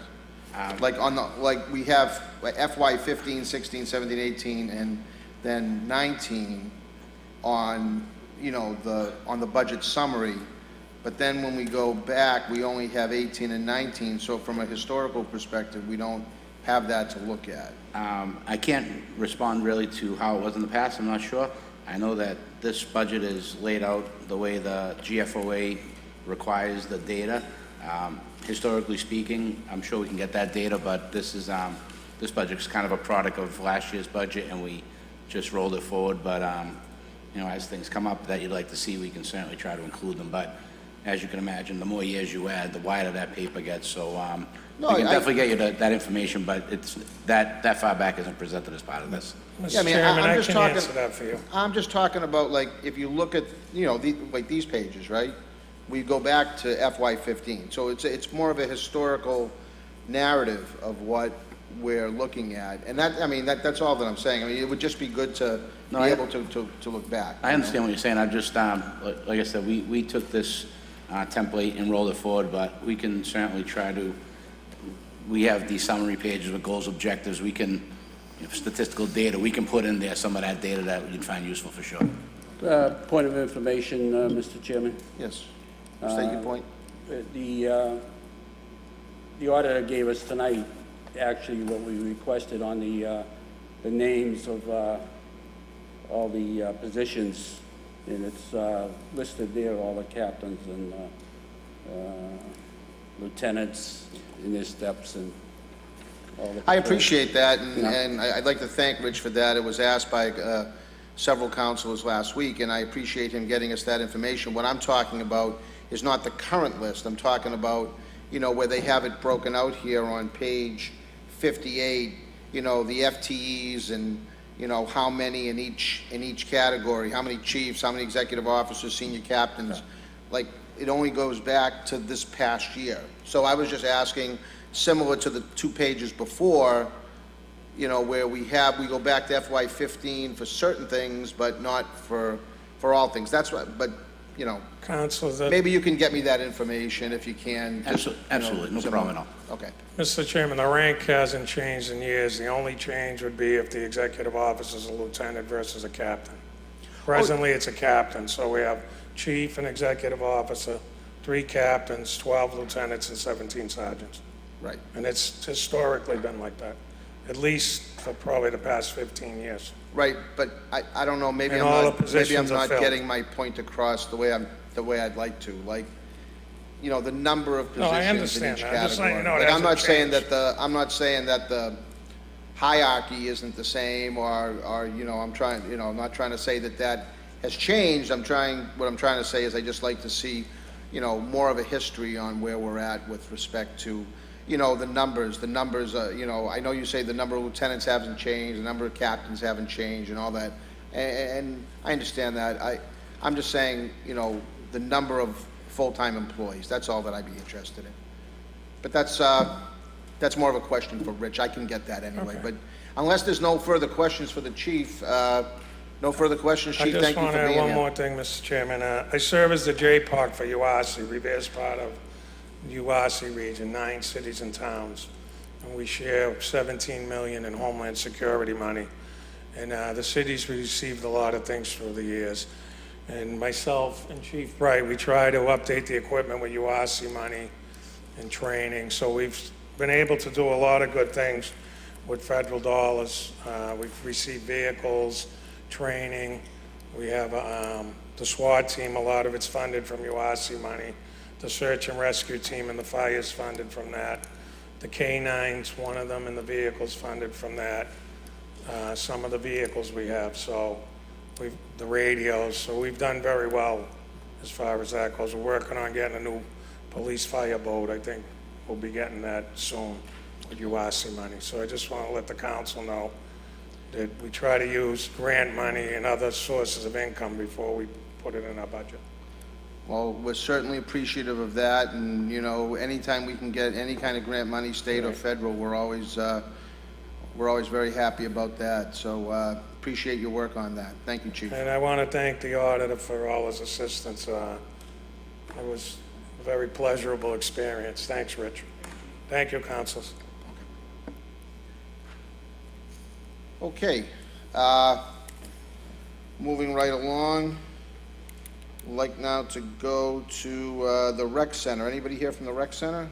Speaker 1: We have FY'15, 16, 17, 18, and then 19 on, on the budget summary. But then when we go back, we only have 18 and 19, so from a historical perspective, we don't have that to look at.
Speaker 6: I can't respond really to how it was in the past, I'm not sure. I know that this budget is laid out the way the GFOA requires the data. Historically speaking, I'm sure we can get that data, but this budget is kind of a product of last year's budget, and we just rolled it forward. But, as things come up that you'd like to see, we can certainly try to include them. But as you can imagine, the more years you add, the wider that paper gets. So we can definitely get you that information, but it's that far back isn't presented as part of this.
Speaker 1: Yeah, I
Speaker 9: Mr.
Speaker 1: mean,
Speaker 9: Chairman,
Speaker 1: I'm
Speaker 9: I
Speaker 1: just
Speaker 9: can
Speaker 1: talking-
Speaker 9: answer that for you.
Speaker 1: I'm just talking about, if you look at, these pages, right? We go back to FY'15, so it's more of a historical narrative of what we're looking at. And that's all that I'm saying. It would just be good to be able to look back.
Speaker 6: I understand what you're saying. I'm just, like I said, we took this template and rolled it forward, but we can certainly try to, we have these summary pages with goals, objectives, we can, statistical data, we can put in there some of that data that you'd find useful for sure.
Speaker 3: Point of information, Mr. Chairman.
Speaker 1: Yes. State your point.
Speaker 3: The auditor gave us tonight, actually, what we requested on the names of all the positions, and it's listed there, all the captains and lieutenants in their steps and all the...
Speaker 1: I appreciate that, and,
Speaker 3: Yeah.
Speaker 1: and I'd like to thank Rich for that. It was asked by several councilors last week, and I appreciate him getting us that information. What I'm talking about is not the current list. I'm talking about, you know, where they have it broken out here on page 58, you know, the FTEs and, you know, how many in each category, how many chiefs, how many executive officers, senior captains. Like, it only goes back to this past year. So I was just asking, similar to the 2 pages before, you know, where we go back to FY'15 for certain things, but not for all things. That's what, but, you know,
Speaker 9: Council,
Speaker 1: maybe you can get me that information if you can. just, you know,
Speaker 6: Absolutely, no
Speaker 1: similar.
Speaker 6: problem at all.
Speaker 1: Okay.
Speaker 9: Mr. Chairman, the rank hasn't changed in years. The only change would be if the executive officer is a lieutenant versus a captain. Presently, it's a captain, so we have chief and executive officer, 3 captains, 12 lieutenants, and 17 sergeants.
Speaker 1: Right.
Speaker 9: And it's historically been like that, at least for probably the past 15 years.
Speaker 1: Right, but I don't know, maybe
Speaker 9: And
Speaker 1: I'm
Speaker 9: all the
Speaker 1: not, maybe I'm
Speaker 9: positions are
Speaker 1: not
Speaker 9: filled.
Speaker 1: getting my point across the way I'd like to. Like, you know, the number of
Speaker 9: No, I
Speaker 1: positions in
Speaker 9: understand
Speaker 1: each
Speaker 9: that. I'm just letting you
Speaker 1: category.
Speaker 9: know it
Speaker 1: Like,
Speaker 9: hasn't
Speaker 1: I'm not saying that the hierarchy isn't the same, or, you know, I'm not trying to say that has changed. What I'm trying to say is I just like to see, you know, more of a history on where we're at with respect to, you know, the numbers, you know, I know you say the number of lieutenants haven't changed, the number of captains haven't changed and all that, and I understand that. I'm just saying, you know, the number of full-time employees, that's all that I'd be interested in. But that's more of a question for Rich. I can get that anyway.
Speaker 9: Okay.
Speaker 1: But unless there's no further questions for the chief, no further questions, Chief, thank you for being here.
Speaker 9: I just want to add one more thing, Mr. Chairman. I serve as the J-Park for UASI. Revere's part of UASI region, 9 cities and towns. And we share $17 million in Homeland Security money. And the cities received a lot of things through the years. And myself and Chief Bright, we try to update the equipment with UASI money and training. So we've been able to do a lot of good things with federal dollars. We've received vehicles, training. We have the SWAT team, a lot of it's funded from UASI money. The search and rescue team and the fire is funded from that. The K-9s, one of them, and the vehicles funded from that. Some of the vehicles we have, so the radios, so we've done very well as far as that goes. We're working on getting a new police fire boat. I think we'll be getting that soon with UASI money. So I just want to let the council know that we try to use grant money and other sources of income before we put it in our budget.
Speaker 1: Well, we're certainly appreciative of that, and, you know, anytime we can get any kind of grant money, state or federal, we're always very happy about that. So appreciate your work on that. Thank you, Chief.
Speaker 9: And I want to thank the auditor for all his assistance. It was a very pleasurable experience. Thanks, Rich. Thank you, councils.
Speaker 1: Okay, moving right along, I'd like now to go to the rec center. Anybody here from the rec center?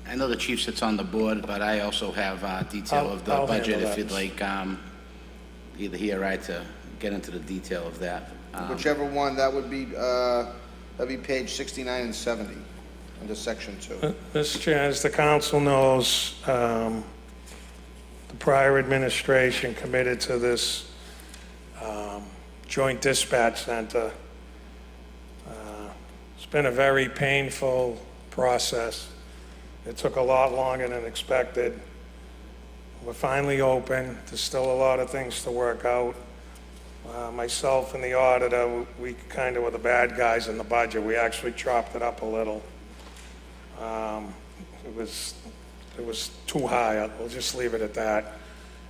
Speaker 6: I know the chief sits on the board, but I also have detail of the
Speaker 9: I'll
Speaker 6: budget
Speaker 9: handle
Speaker 6: if
Speaker 9: that.
Speaker 6: you'd like, either he or I to get into the detail of that.
Speaker 1: Whichever one, that'd be page 69 and 70, under section 2.
Speaker 9: Mr. Chair, as the council knows, the prior administration committed to this joint dispatch center. It's been a very painful process. It took a lot longer than expected. We're finally open. There's still a lot of things to work out. Myself and the auditor, we kind of were the bad guys in the budget. We actually chopped it up a little. It was too high. We'll just leave it at that.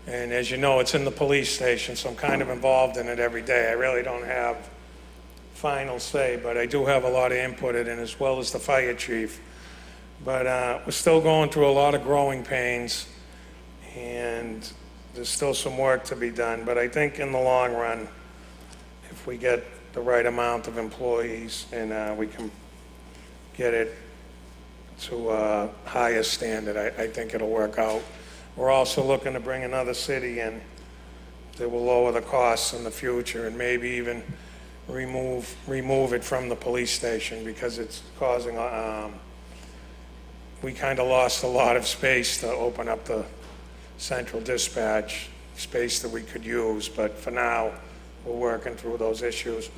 Speaker 9: And as you know, it's in the police station, so I'm kind of involved in it every day. I really don't have final say, but I do have a lot of input in it, as well as the fire chief. But we're still going through a lot of growing pains, and there's still some work to be done, but I think in the long run, if we get the right amount of employees and we can get it to a higher standard, I think it'll work out. We're also looking to bring another city in that will lower the costs in the future and maybe even remove it from the police station because it's causing, we kind of lost a lot of space to open up the central dispatch, space that we could use, but for now, we're working through those issues.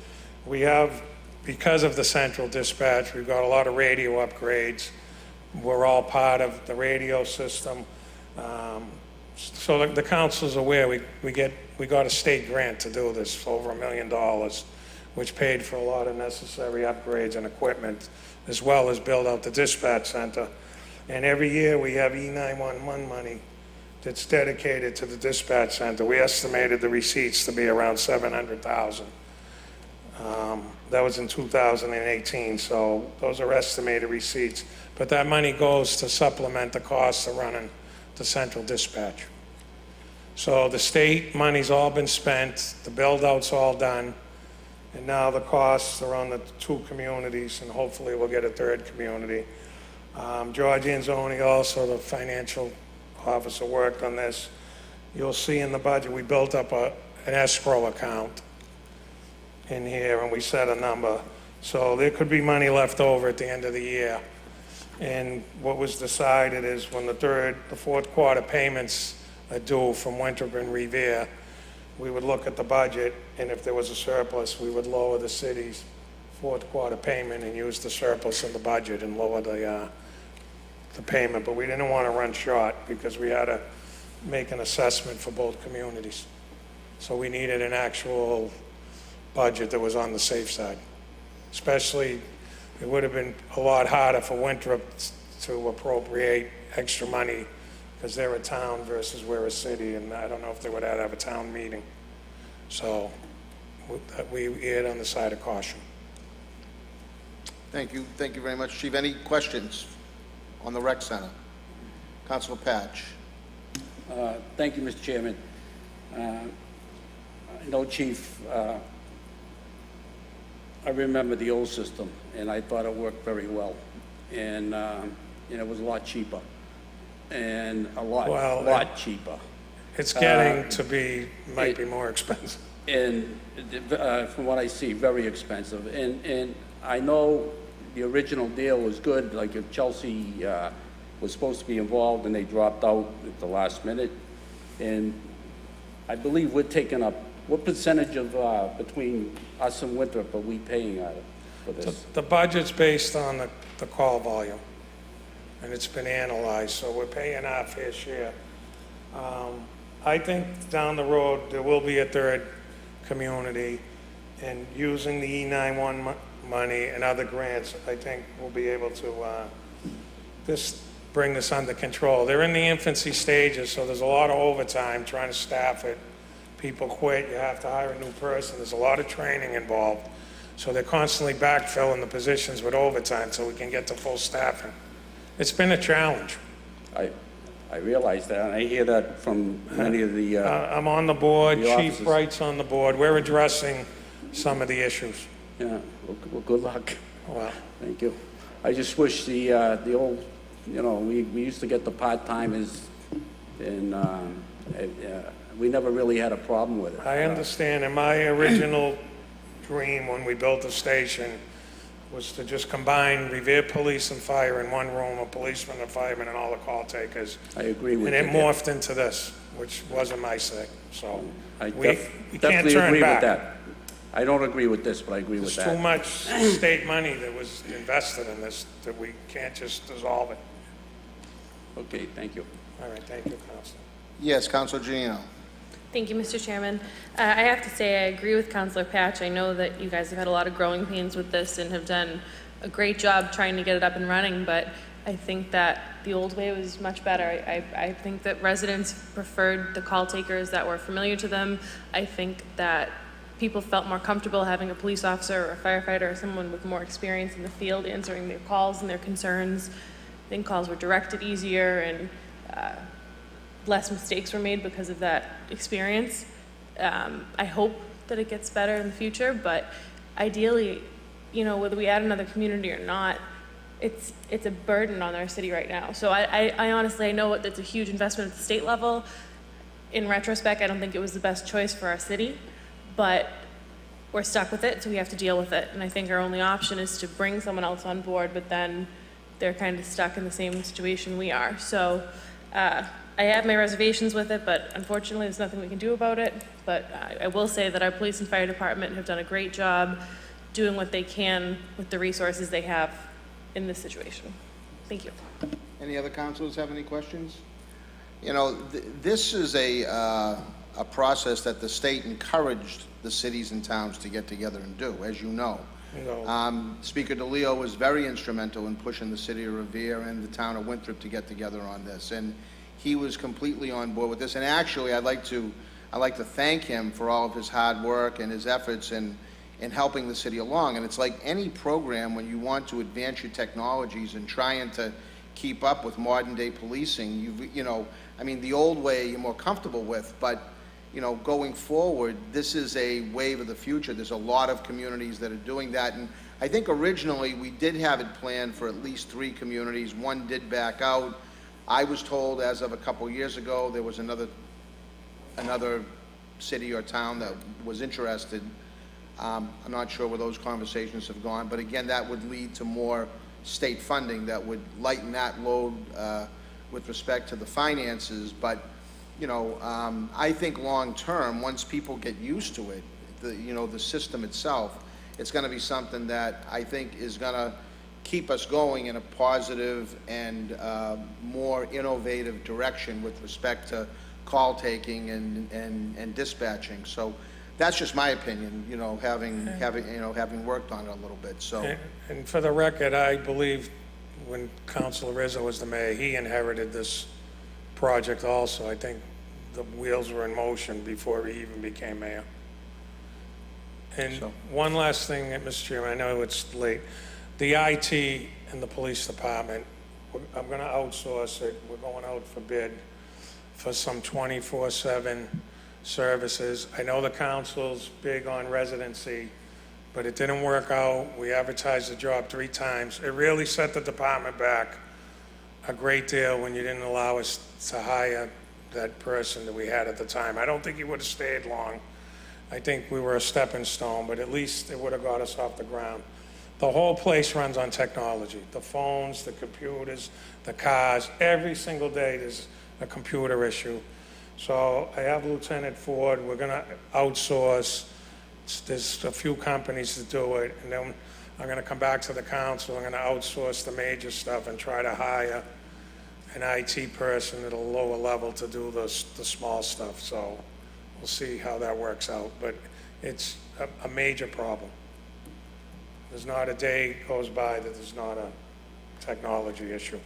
Speaker 9: We have, because of the central dispatch, we've got a lot of radio upgrades. We're all part of the radio system. So the council's aware, we got a state grant to do this, for over $1 million, which paid for a lot of necessary upgrades and equipment, as well as build out the dispatch center. And every year, we have E911 money that's dedicated to the dispatch center. We estimated the receipts to be around $700,000. That was in 2018, so those are estimated receipts. But that money goes to supplement the costs of running the central dispatch. So the state money's all been spent, the build-out's all done, and now the costs are on the 2 communities, and hopefully we'll get a 3rd community. George Anzoni, also the financial officer, worked on this. You'll see in the budget, we built up an escrow account in here, and we set a number. So there could be money left over at the end of the year. And what was decided is when the 4th quarter payments are due from Winthrop and Revere, we would look at the budget, and if there was a surplus, we would lower the city's 4th quarter payment and use the surplus in the budget and lower the payment. But we didn't want to run short because we had to make an assessment for both communities. So we needed an actual budget that was on the safe side. Especially, it would have been a lot harder for Winthrop to appropriate extra money because they're a town versus we're a city, and I don't know if they would have a town meeting. So we erred on the side of caution.
Speaker 1: Thank you very much, Chief. Any questions on the rec center? Councilor Patch.
Speaker 3: Thank you, Mr. Chairman. I know, Chief, I remember the old system, and I thought it worked very well. And it was a lot cheaper. And a lot cheaper.
Speaker 9: It's getting to be, might be more expensive.
Speaker 3: And from what I see, very expensive. And I know the original deal was good, like if Chelsea was supposed to be involved and they dropped out at the last minute. And I believe we're taking up, what percentage of, between us and Winthrop are we paying out of for this?
Speaker 9: The budget's based on the call volume, and it's been analyzed, so we're paying our fair share. I think down the road, there will be a 3rd community, and using the E911 money and other grants, I think we'll be able to bring this under control. They're in the infancy stages, so there's a lot of overtime trying to staff it. People quit, you have to hire a new person. There's a lot of training involved. So they're constantly backfilling the positions with overtime so we can get to full staffing. It's been a challenge.
Speaker 3: I realize that, and I hear that from many of the
Speaker 9: I'm on the board,
Speaker 3: the
Speaker 9: Chief
Speaker 3: officers.
Speaker 9: Bright's on the board. We're addressing some of the issues.
Speaker 3: Yeah, well, good luck.
Speaker 9: Well,
Speaker 3: Thank you. I just wish the old, we used to get the part-timers, and we never really had a problem with it.
Speaker 9: I understand, and my original dream when we built the station was to just combine Revere Police and Fire in one room, a policeman, a fireman, and all the call takers.
Speaker 3: I agree with
Speaker 9: And
Speaker 3: you.
Speaker 9: it morphed into this, which wasn't my say, so
Speaker 3: I
Speaker 9: we can't
Speaker 3: definitely
Speaker 9: turn
Speaker 3: agree
Speaker 9: back.
Speaker 3: with that. I don't agree with this, but I agree with
Speaker 9: There's too
Speaker 3: that.
Speaker 9: much state money that was invested in this that we can't just dissolve it.
Speaker 3: Okay, thank you.
Speaker 9: All right, thank you, Councilor.
Speaker 1: Yes, Councilor Giannino.
Speaker 10: Thank you, Mr. Chairman. I have to say I agree with Councilor Patch. I know that you guys have had a lot of growing pains with this and have done a great job trying to get it up and running, but I think that the old way was much better. I think that residents preferred the call takers that were familiar to them. I think that people felt more comfortable having a police officer or a firefighter or someone with more experience in the field answering their calls and their concerns. I think calls were directed easier, and less mistakes were made because of that experience. I hope that it gets better in the future, but ideally, you know, whether we add another community or not, it's a burden on our city right now. So I honestly, I know it's a huge investment at the state level. In retrospect, I don't think it was the best choice for our city, but we're stuck with it, so we have to deal with it. And I think our only option is to bring someone else on board, but then they're kind of stuck in the same situation we are. So I have my reservations with it, but unfortunately, there's nothing we can do about it. But I will say that our police and fire department have done a great job doing what they can with the resources they have in this situation. Thank you.
Speaker 1: Any other councilors have any questions? You know, this is a process that the state encouraged the cities and towns to get together and do, as you know.
Speaker 9: No.
Speaker 1: Speaker DeLeo was very instrumental in pushing the city of Revere and the town of Winthrop to get together on this, and he was completely on board with this. And actually, I'd like to thank him for all of his hard work and his efforts in helping the city along. And it's like any program, when you want to advance your technologies and trying to keep up with modern day policing, you know, I mean, the old way you're more comfortable with, but you know, going forward, this is a wave of the future. There's a lot of communities that are doing that, and I think originally we did have it planned for at least 3 communities. One did back out. I was told as of a couple years ago there was another city or town that was interested. I'm not sure where those conversations have gone, but again, that would lead to more state funding that would lighten that load with respect to the finances. But you know, I think long-term, once people get used to it, the system itself, it's going to be something that I think is going to keep us going in a positive and more innovative direction with respect to call taking and dispatching. So that's just my opinion, you know, having worked on it a little bit. So,
Speaker 9: And for the record, I believe when Councilor Rizzo was the mayor, he inherited this project also. I think the wheels were in motion before he even became mayor. And one last thing, Mr. Chairman, I know it's late. The IT in the police department, I'm going to outsource it. We're going out for bid for some 24/7 services. I know the council's big on residency, but it didn't work out. We advertised the job 3 times. It really set the department back a great deal when you didn't allow us to hire that person that we had at the time. I don't think he would have stayed long. I think we were a stepping stone, but at least it would have got us off the ground. The whole place runs on technology. The phones, the computers, the cars. Every single day there's a computer issue. So I have Lieutenant Ford. We're going to outsource. There's a few companies that do it, and then I'm going to come back to the council. I'm going to outsource the major stuff and try to hire an IT person at a lower level to do the small stuff. So we'll see how that works out, but it's a major problem. There's not a day goes by that there's not a technology issue.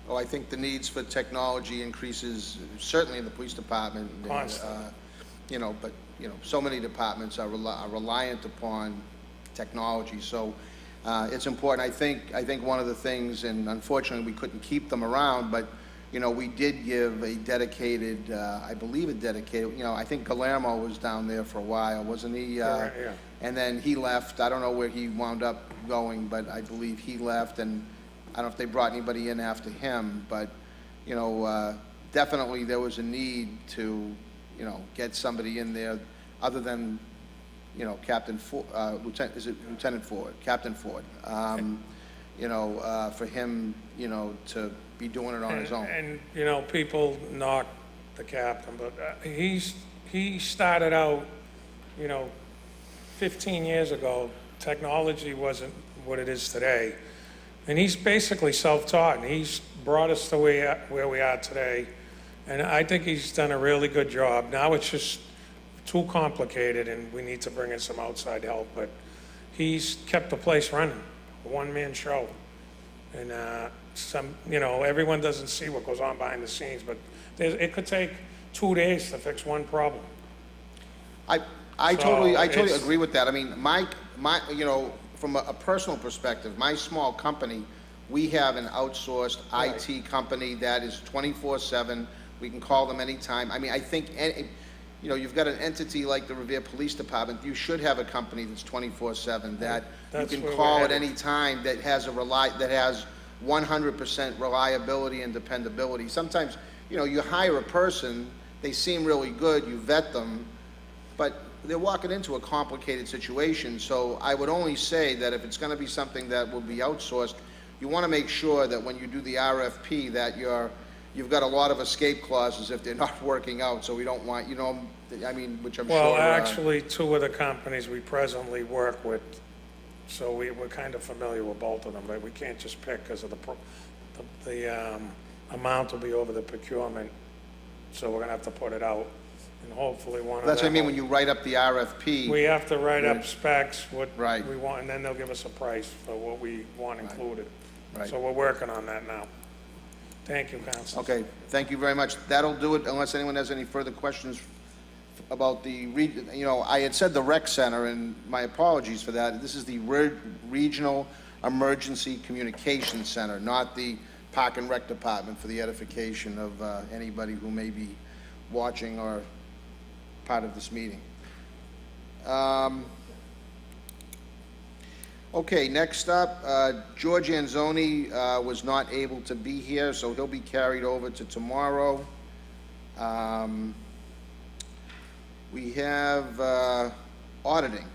Speaker 1: well, I think the needs for technology increases certainly in the police department.
Speaker 9: Constantly.
Speaker 1: You know, but you know, so many departments are reliant upon technology. So it's important. I think one of the things, and unfortunately we couldn't keep them around, but you know, we did give a dedicated, I believe a dedicated, you know, I think Guillermo was down there for a while, wasn't he?
Speaker 9: Yeah.
Speaker 1: And then he left. I don't know where he wound up going, but I believe he left, and I don't know if they brought anybody in after him, but you know, definitely there was a need to, you know, get somebody in there other than, you know, Captain Ford, Lieutenant Ford, Captain Ford, you know, for him, you know, to be doing it on his own.
Speaker 9: And you know, people knock the captain, but he started out, you know, 15 years ago. Technology wasn't what it is today, and he's basically self-taught, and he's brought us to where we are today. And I think he's done a really good job. Now it's just too complicated, and we need to bring in some outside help. But he's kept the place running, a one-man show. And you know, everyone doesn't see what goes on behind the scenes, but it could take 2 days to fix one problem.
Speaker 1: I totally agree with that. I mean, my, you know, from a personal perspective, my small company, we have an outsourced IT company that is 24/7. We can call them anytime. I mean, I think, you know, you've got an entity like the Revere Police Department, you should have a company that's 24/7, that you
Speaker 9: That's
Speaker 1: can
Speaker 9: where we're
Speaker 1: call at
Speaker 9: headed.
Speaker 1: any time, that has 100% reliability and dependability. Sometimes, you know, you hire a person, they seem really good, you vet them, but they're walking into a complicated situation. So I would only say that if it's going to be something that will be outsourced, you want to make sure that when you do the RFP, that you've got a lot of escape clauses if they're not working out. So we don't want, you know, I mean, which I'm sure.
Speaker 9: Well, actually, two of the companies we presently work with, so we're kind of familiar with both of them, but we can't just pick because of the amount will be over the procurement, so we're gonna have to put it out, and hopefully one of them.
Speaker 1: That's what I mean, when you write up the RFP.
Speaker 9: We have to write up specs, what
Speaker 1: Right.
Speaker 9: we want, and then they'll give us a price for what we want included.
Speaker 1: Right.
Speaker 9: So we're working on that now. Thank you, Council.
Speaker 1: Okay, thank you very much. That'll do it, unless anyone has any further questions about the, you know, I had said the rec center, and my apologies for that. This is the Regional Emergency Communications Center, not the Park and Rec Department, for the edification of anybody who may be watching or part of this meeting. Okay, next up, George Anzoni was not able to be here, so he'll be carried over to tomorrow. We have auditing,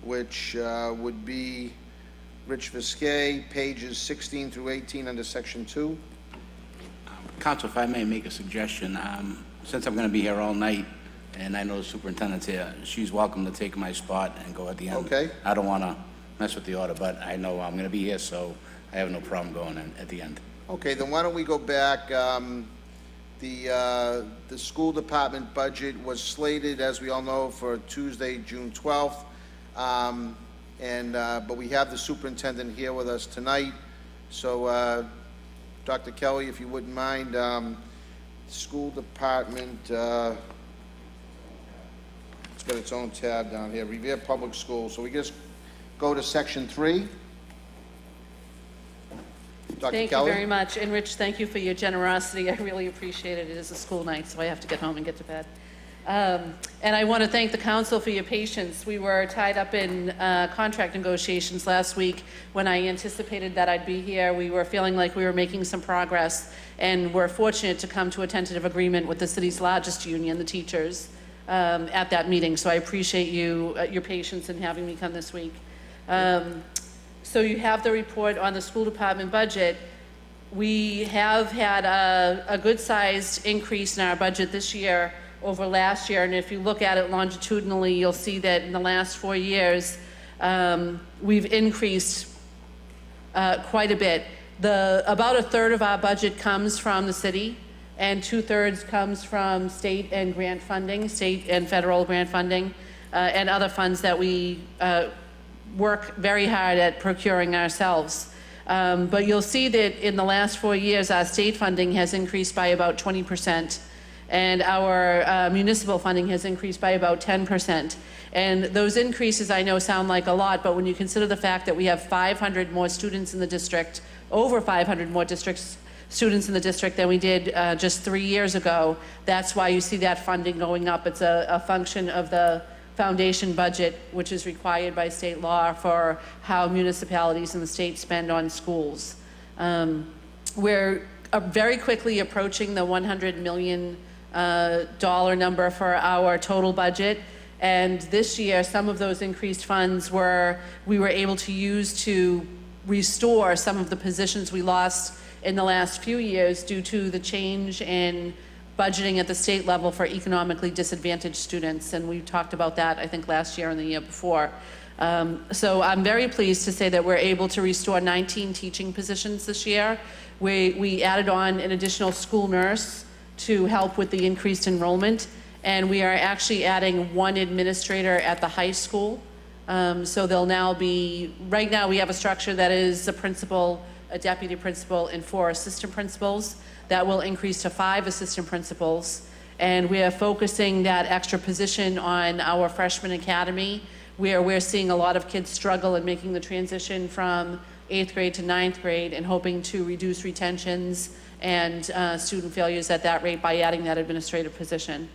Speaker 1: which would be Rich Viscay, pages 16 through 18 under Section 2.
Speaker 6: Counsel, if I may make a suggestion, since I'm going to be here all night, and I know the superintendent's here, she's welcome to take my spot and go at the end.
Speaker 1: Okay.
Speaker 6: I don't want to mess with the order, but I know I'm going to be here, so I have no problem going in at the end.
Speaker 1: Okay, then why don't we go back? The school department budget was slated, as we all know, for Tuesday, June 12th. But we have the superintendent here with us tonight. So, Dr. Kelly, if you wouldn't mind, school department, it's got its own tab down here, Revere Public Schools. So we just go to Section 3. Dr.
Speaker 11: Thank you
Speaker 1: Kelly?
Speaker 11: very much. And Rich, thank you for your generosity. I really appreciate it. It is a school night, so I have to get home and get to bed. And I want to thank the council for your patience. We were tied up in contract negotiations last week. When I anticipated that I'd be here, we were feeling like we were making some progress, and we're fortunate to come to a tentative agreement with the city's largest union, the teachers, at that meeting. So I appreciate your patience in having me come this week. So you have the report on the school department budget. We have had a good-sized increase in our budget this year over last year, and if you look at it longitudinally, you'll see that in the last 4 years, we've increased quite a bit. About a third of our budget comes from the city, and 2/3 comes from state and grant funding, state and federal grant funding, and other funds that we work very hard at procuring ourselves. But you'll see that in the last 4 years, our state funding has increased by about 20%, and our municipal funding has increased by about 10%. And those increases, I know, sound like a lot, but when you consider the fact that we have 500 more students in the district, over 500 more students in the district than we did just 3 years ago, that's why you see that funding going up. It's a function of the foundation budget, which is required by state law for how municipalities in the state spend on schools. We're very quickly approaching the $100 million dollar number for our total budget. And this year, some of those increased funds we were able to use to restore some of the positions we lost in the last few years due to the change in budgeting at the state level for economically disadvantaged students. And we talked about that, I think, last year and the year before. So I'm very pleased to say that we're able to restore 19 teaching positions this year. We added on an additional school nurse to help with the increased enrollment. And we are actually adding one administrator at the high school. So there'll now be, right now we have a structure that is a principal, a deputy principal, and 4 assistant principals. That will increase to 5 assistant principals. And we are focusing that extra position on our freshman academy, where we're seeing a lot of kids struggle in making the transition from 8th grade to 9th grade, and hoping to reduce retentions and student failures at that rate by adding that administrative position.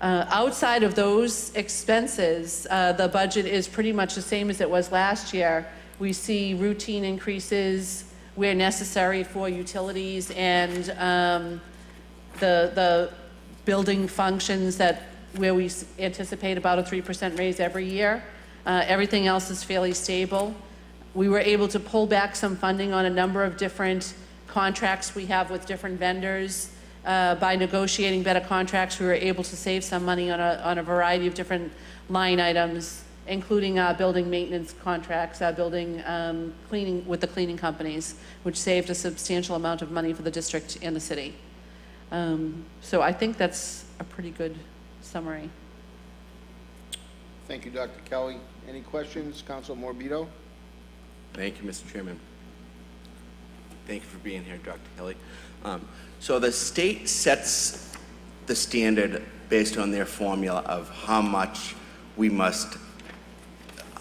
Speaker 11: Outside of those expenses, the budget is pretty much the same as it was last year. We see routine increases where necessary for utilities and the building functions where we anticipate about a 3% raise every year. Everything else is fairly stable. We were able to pull back some funding on a number of different contracts we have with different vendors. By negotiating better contracts, we were able to save some money on a variety of different line items, including our building maintenance contracts, our building cleaning with the cleaning companies, which saved a substantial amount of money for the district and the city. So I think that's a pretty good summary.
Speaker 1: Thank you, Dr. Kelly. Any questions? Council Morbido?
Speaker 7: Thank you, Mr. Chairman. Thank you for being here, Dr. Kelly. So the state sets the standard based on their formula of how much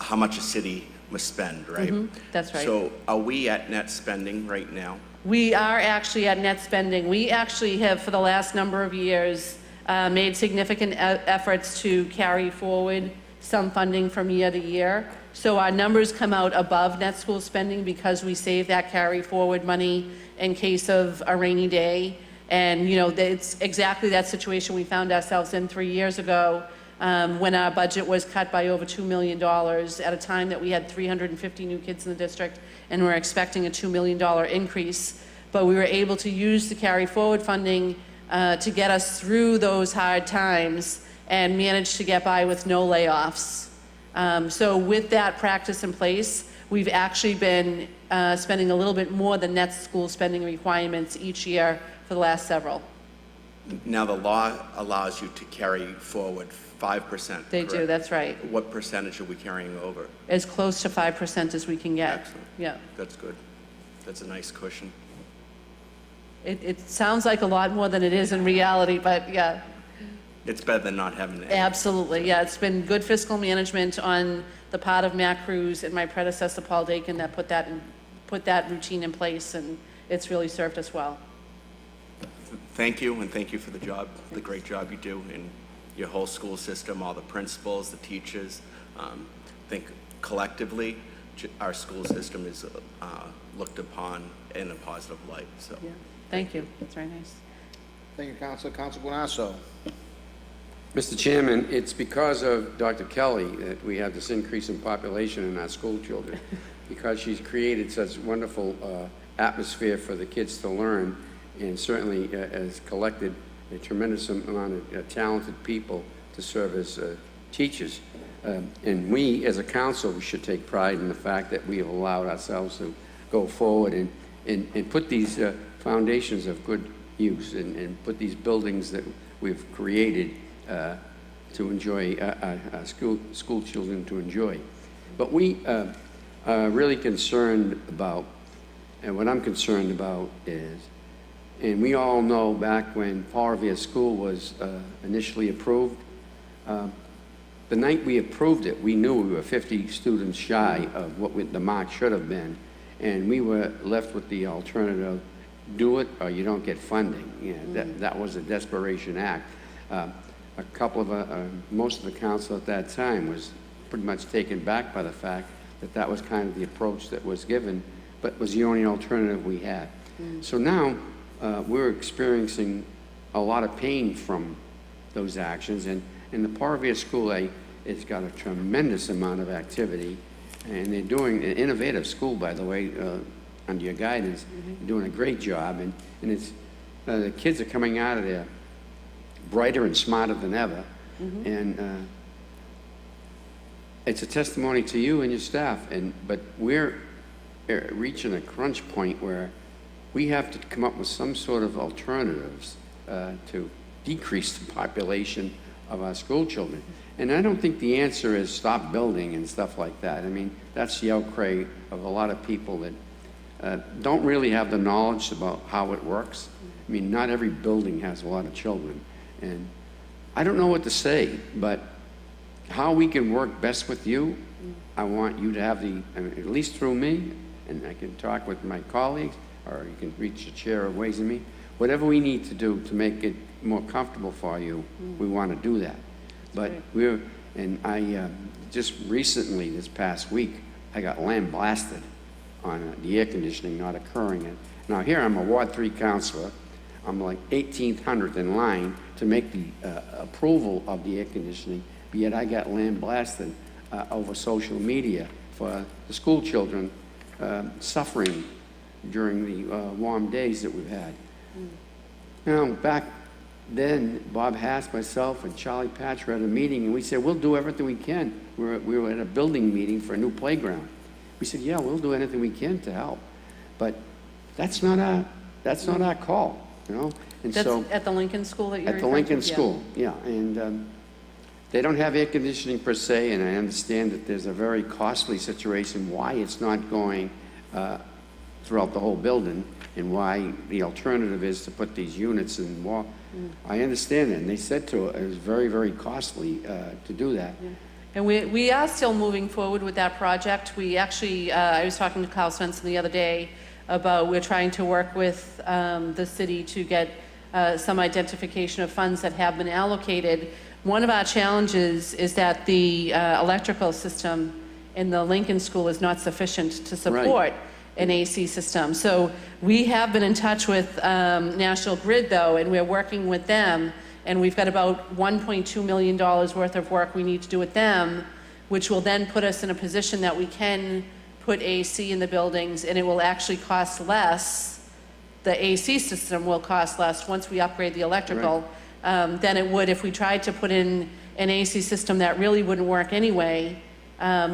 Speaker 7: a city must spend, right?
Speaker 11: That's right.
Speaker 7: So are we at net spending right now?
Speaker 11: We are actually at net spending. We actually have, for the last number of years, made significant efforts to carry forward some funding from year to year. So our numbers come out above net school spending because we save that carry forward money in case of a rainy day. And, you know, it's exactly that situation we found ourselves in 3 years ago when our budget was cut by over $2 million at a time that we had 350 new kids in the district and we're expecting a $2 million increase. But we were able to use the carry forward funding to get us through those hard times and manage to get by with no layoffs. So with that practice in place, we've actually been spending a little bit more than net school spending requirements each year for the last several.
Speaker 7: Now, the law allows you to carry forward 5%.
Speaker 11: They do,
Speaker 7: correct?
Speaker 11: that's right.
Speaker 7: What percentage are we carrying over?
Speaker 11: As close to 5% as we can get.
Speaker 7: Excellent.
Speaker 11: Yeah.
Speaker 7: That's good. That's a nice cushion.
Speaker 11: It sounds like a lot more than it is in reality, but yeah.
Speaker 7: It's better than not having any.
Speaker 11: Absolutely, yeah. It's been good fiscal management on the part of Matt Cruz and my predecessor, Paul Dakin, that put that routine in place, and it's really served us well.
Speaker 7: Thank you, and thank you for the job, the great job you do in your whole school system, all the principals, the teachers. I think collectively, our school system is looked upon in a positive light, so.
Speaker 11: Yeah. Thank you, that's very nice.
Speaker 1: Thank you, Councilor. Councilor Guanasso?
Speaker 8: Mr. Chairman, it's because of Dr. Kelly that we have this increase in population in our school children, because she's created such wonderful atmosphere for the kids to learn, and certainly has collected a tremendous amount of talented people to serve as teachers. And we, as a council, we should take pride in the fact that we have allowed ourselves to go forward and put these foundations of good use and put these buildings that we've created to enjoy, our school children to enjoy. But we are really concerned about, and what I'm concerned about is, and we all know back when Paul Revere School was initially approved, the night we approved it, we knew we were 50 students shy of what the mark should have been, and we were left with the alternative, do it or you don't get funding. You know, that was a desperation act. A couple of, most of the council at that time was pretty much taken back by the fact that that was kind of the approach that was given, but was the only alternative we had. So now we're experiencing a lot of pain from those actions, and the Paul Revere School, it's got a tremendous amount of activity, and they're doing an innovative school, by the way, under your guidance. You're doing a great job, and it's the kids are coming out of there brighter and smarter than ever, and it's a testimony to you and your staff. But we're reaching a crunch point where we have to come up with some sort of alternatives to decrease the population of our school children. And I don't think the answer is stop building and stuff like that. I mean, that's the outcry of a lot of people that don't really have the knowledge about how it works. I mean, not every building has a lot of children. And I don't know what to say, but how we can work best with you, I want you to have the, I mean, at least through me, and I can talk with my colleagues, or you can reach the chair of Ways and Means, whatever we need to do to make it more comfortable for you, we want to do that. But I just recently, this past week, I got lambasted on the air conditioning not occurring. Now here I'm a Ward 3 counselor. I'm like 1800th in line to make the approval of the air conditioning, but yet I got lambasted over social media for the school children suffering during the warm days that we've had. Now, back then, Bob Hass, myself, and Charlie Patch were at a meeting, and we said, we'll do everything we can. We were at a building meeting for a new playground. We said, yeah, we'll do anything we can to help. But that's not our call, you know? And
Speaker 11: That's
Speaker 8: so,
Speaker 11: at the Lincoln School that you're
Speaker 8: at the
Speaker 11: referring to?
Speaker 8: Lincoln School, yeah. And they don't have air conditioning per se, and I understand that there's a very costly situation why it's not going throughout the whole building, and why the alternative is to put these units in wall. I understand that, and they said to it was very, very costly to do that.
Speaker 11: Yeah. And we are still moving forward with that project. We actually, I was talking to Kyle Svensson the other day about we're trying to work with the city to get some identification of funds that have been allocated. One of our challenges is that the electrical system in the Lincoln School is not sufficient to support an AC system. So we have been in touch with National Grid, though, and we're working with them, and we've got about $1.2 million worth of work we need to do with them, which will then put us in a position that we can put AC in the buildings, and it will actually cost less. The AC system will cost less once we upgrade the electrical than it would if we tried to put in an AC system that really wouldn't work anyway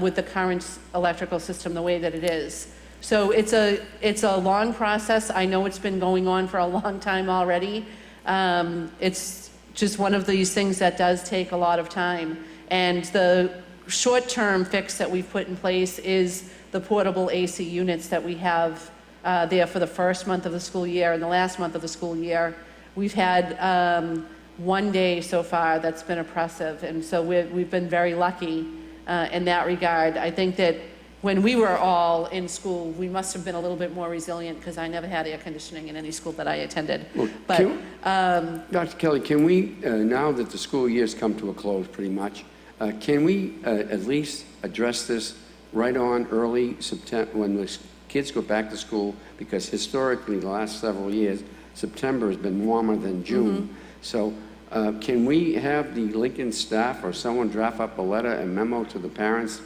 Speaker 11: with the current electrical system the way that it is. So it's a long process. I know it's been going on for a long time already. It's just one of these things that does take a lot of time. And the short-term fix that we've put in place is the portable AC units that we have there for the first month of the school year and the last month of the school year. We've had one day so far that's been oppressive, and so we've been very lucky in that regard. I think that when we were all in school, we must have been a little bit more resilient, because I never had air conditioning in any school that I attended.
Speaker 8: Well,
Speaker 11: But
Speaker 8: Dr. Kelly, can we, now that the school year's come to a close pretty much, can we at least address this right on early September, when the kids go back to school? Because historically, the last several years, September has been warmer than June. So can we have the Lincoln staff or someone draft up a letter, a memo to the parents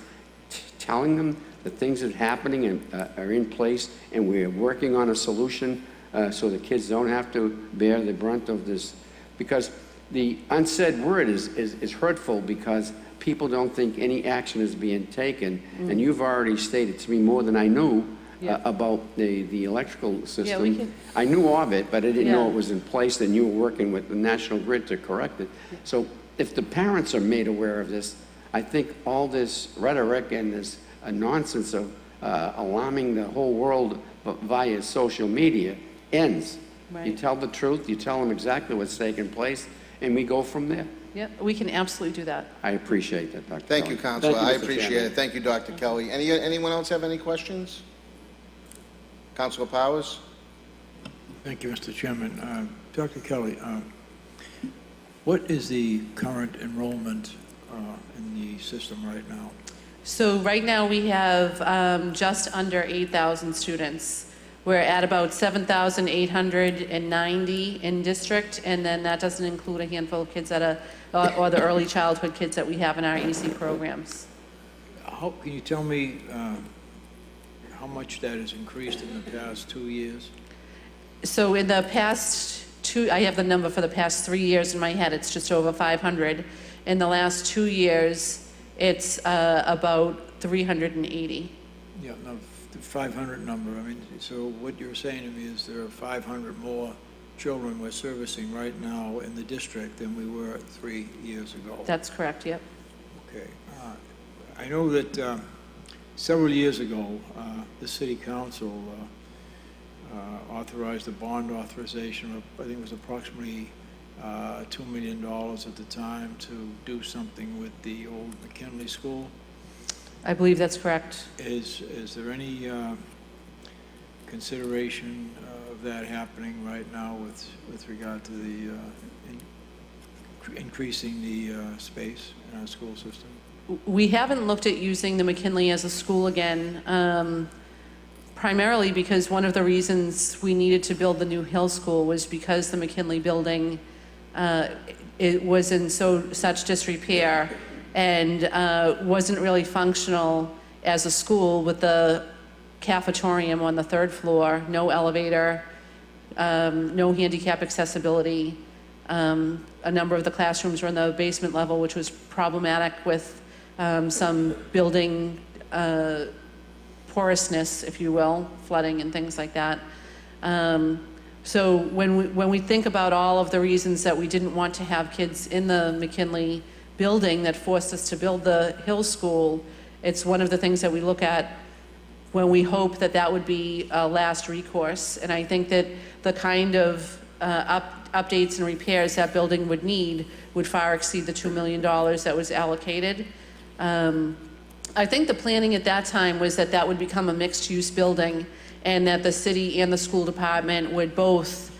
Speaker 8: telling them that things are happening and are in place, and we're working on a solution so the kids don't have to bear the brunt of this? Because the unsaid word is hurtful, because people don't think any action is being taken. And you've already stated to me more than I knew about the electrical system. I knew of it, but I didn't know it was in place, and you were working with the National Grid to correct it. So if the parents are made aware of this, I think all this rhetoric and this nonsense of alarming the whole world via social media ends.
Speaker 11: Right.
Speaker 8: You tell the truth, you tell them exactly what's taking place, and we go from there.
Speaker 11: Yep, we can absolutely do that.
Speaker 8: I appreciate that, Dr.
Speaker 1: Thank
Speaker 8: Kelly.
Speaker 1: you, Counselor.
Speaker 8: Thank
Speaker 1: I
Speaker 8: you, Mr.
Speaker 1: appreciate
Speaker 8: Chairman.
Speaker 1: it. Thank you, Dr. Kelly. Anyone else have any questions? Counselor Powers?
Speaker 4: Thank you, Mr. Chairman. Dr. Kelly, what is the current enrollment in the system right now?
Speaker 11: So right now we have just under 8,000 students. We're at about 7,890 in district, and then that doesn't include a handful of kids or the early childhood kids that we have in our AC programs.
Speaker 4: Can you tell me how much that has increased in the past 2 years?
Speaker 11: So in the past I have the number for the past 3 years in my head, it's just over 500. In the last 2 years, it's about 380.
Speaker 4: Yeah, no, the 500 number, I mean, so what you're saying to me is there are 500 more children we're servicing right now in the district than we were 3 years ago?
Speaker 11: That's correct, yep.
Speaker 4: Okay. I know that several years ago, the city council authorized a bond authorization of, I think it was approximately $2 million at the time to do something with the old McKinley School.
Speaker 11: I believe that's correct.
Speaker 4: Is there any consideration of that happening right now with regard to the increasing the space in our school system?
Speaker 11: We haven't looked at using the McKinley as a school again, primarily because one of the reasons we needed to build the new Hill School was because the McKinley building it was in such disrepair and wasn't really functional as a school, with the cafetorium on the 3rd floor, no elevator, no handicap accessibility. A number of the classrooms were on the basement level, which was problematic with some building porousness, if you will, flooding and things like that. So when we think about all of the reasons that we didn't want to have kids in the McKinley building that forced us to build the Hill School, it's one of the things that we look at when we hope that that would be a last recourse. And I think that the kind of updates and repairs that building would need would far exceed the $2 million that was allocated. I think the planning at that time was that that would become a mixed-use building, and that the city and the school department would both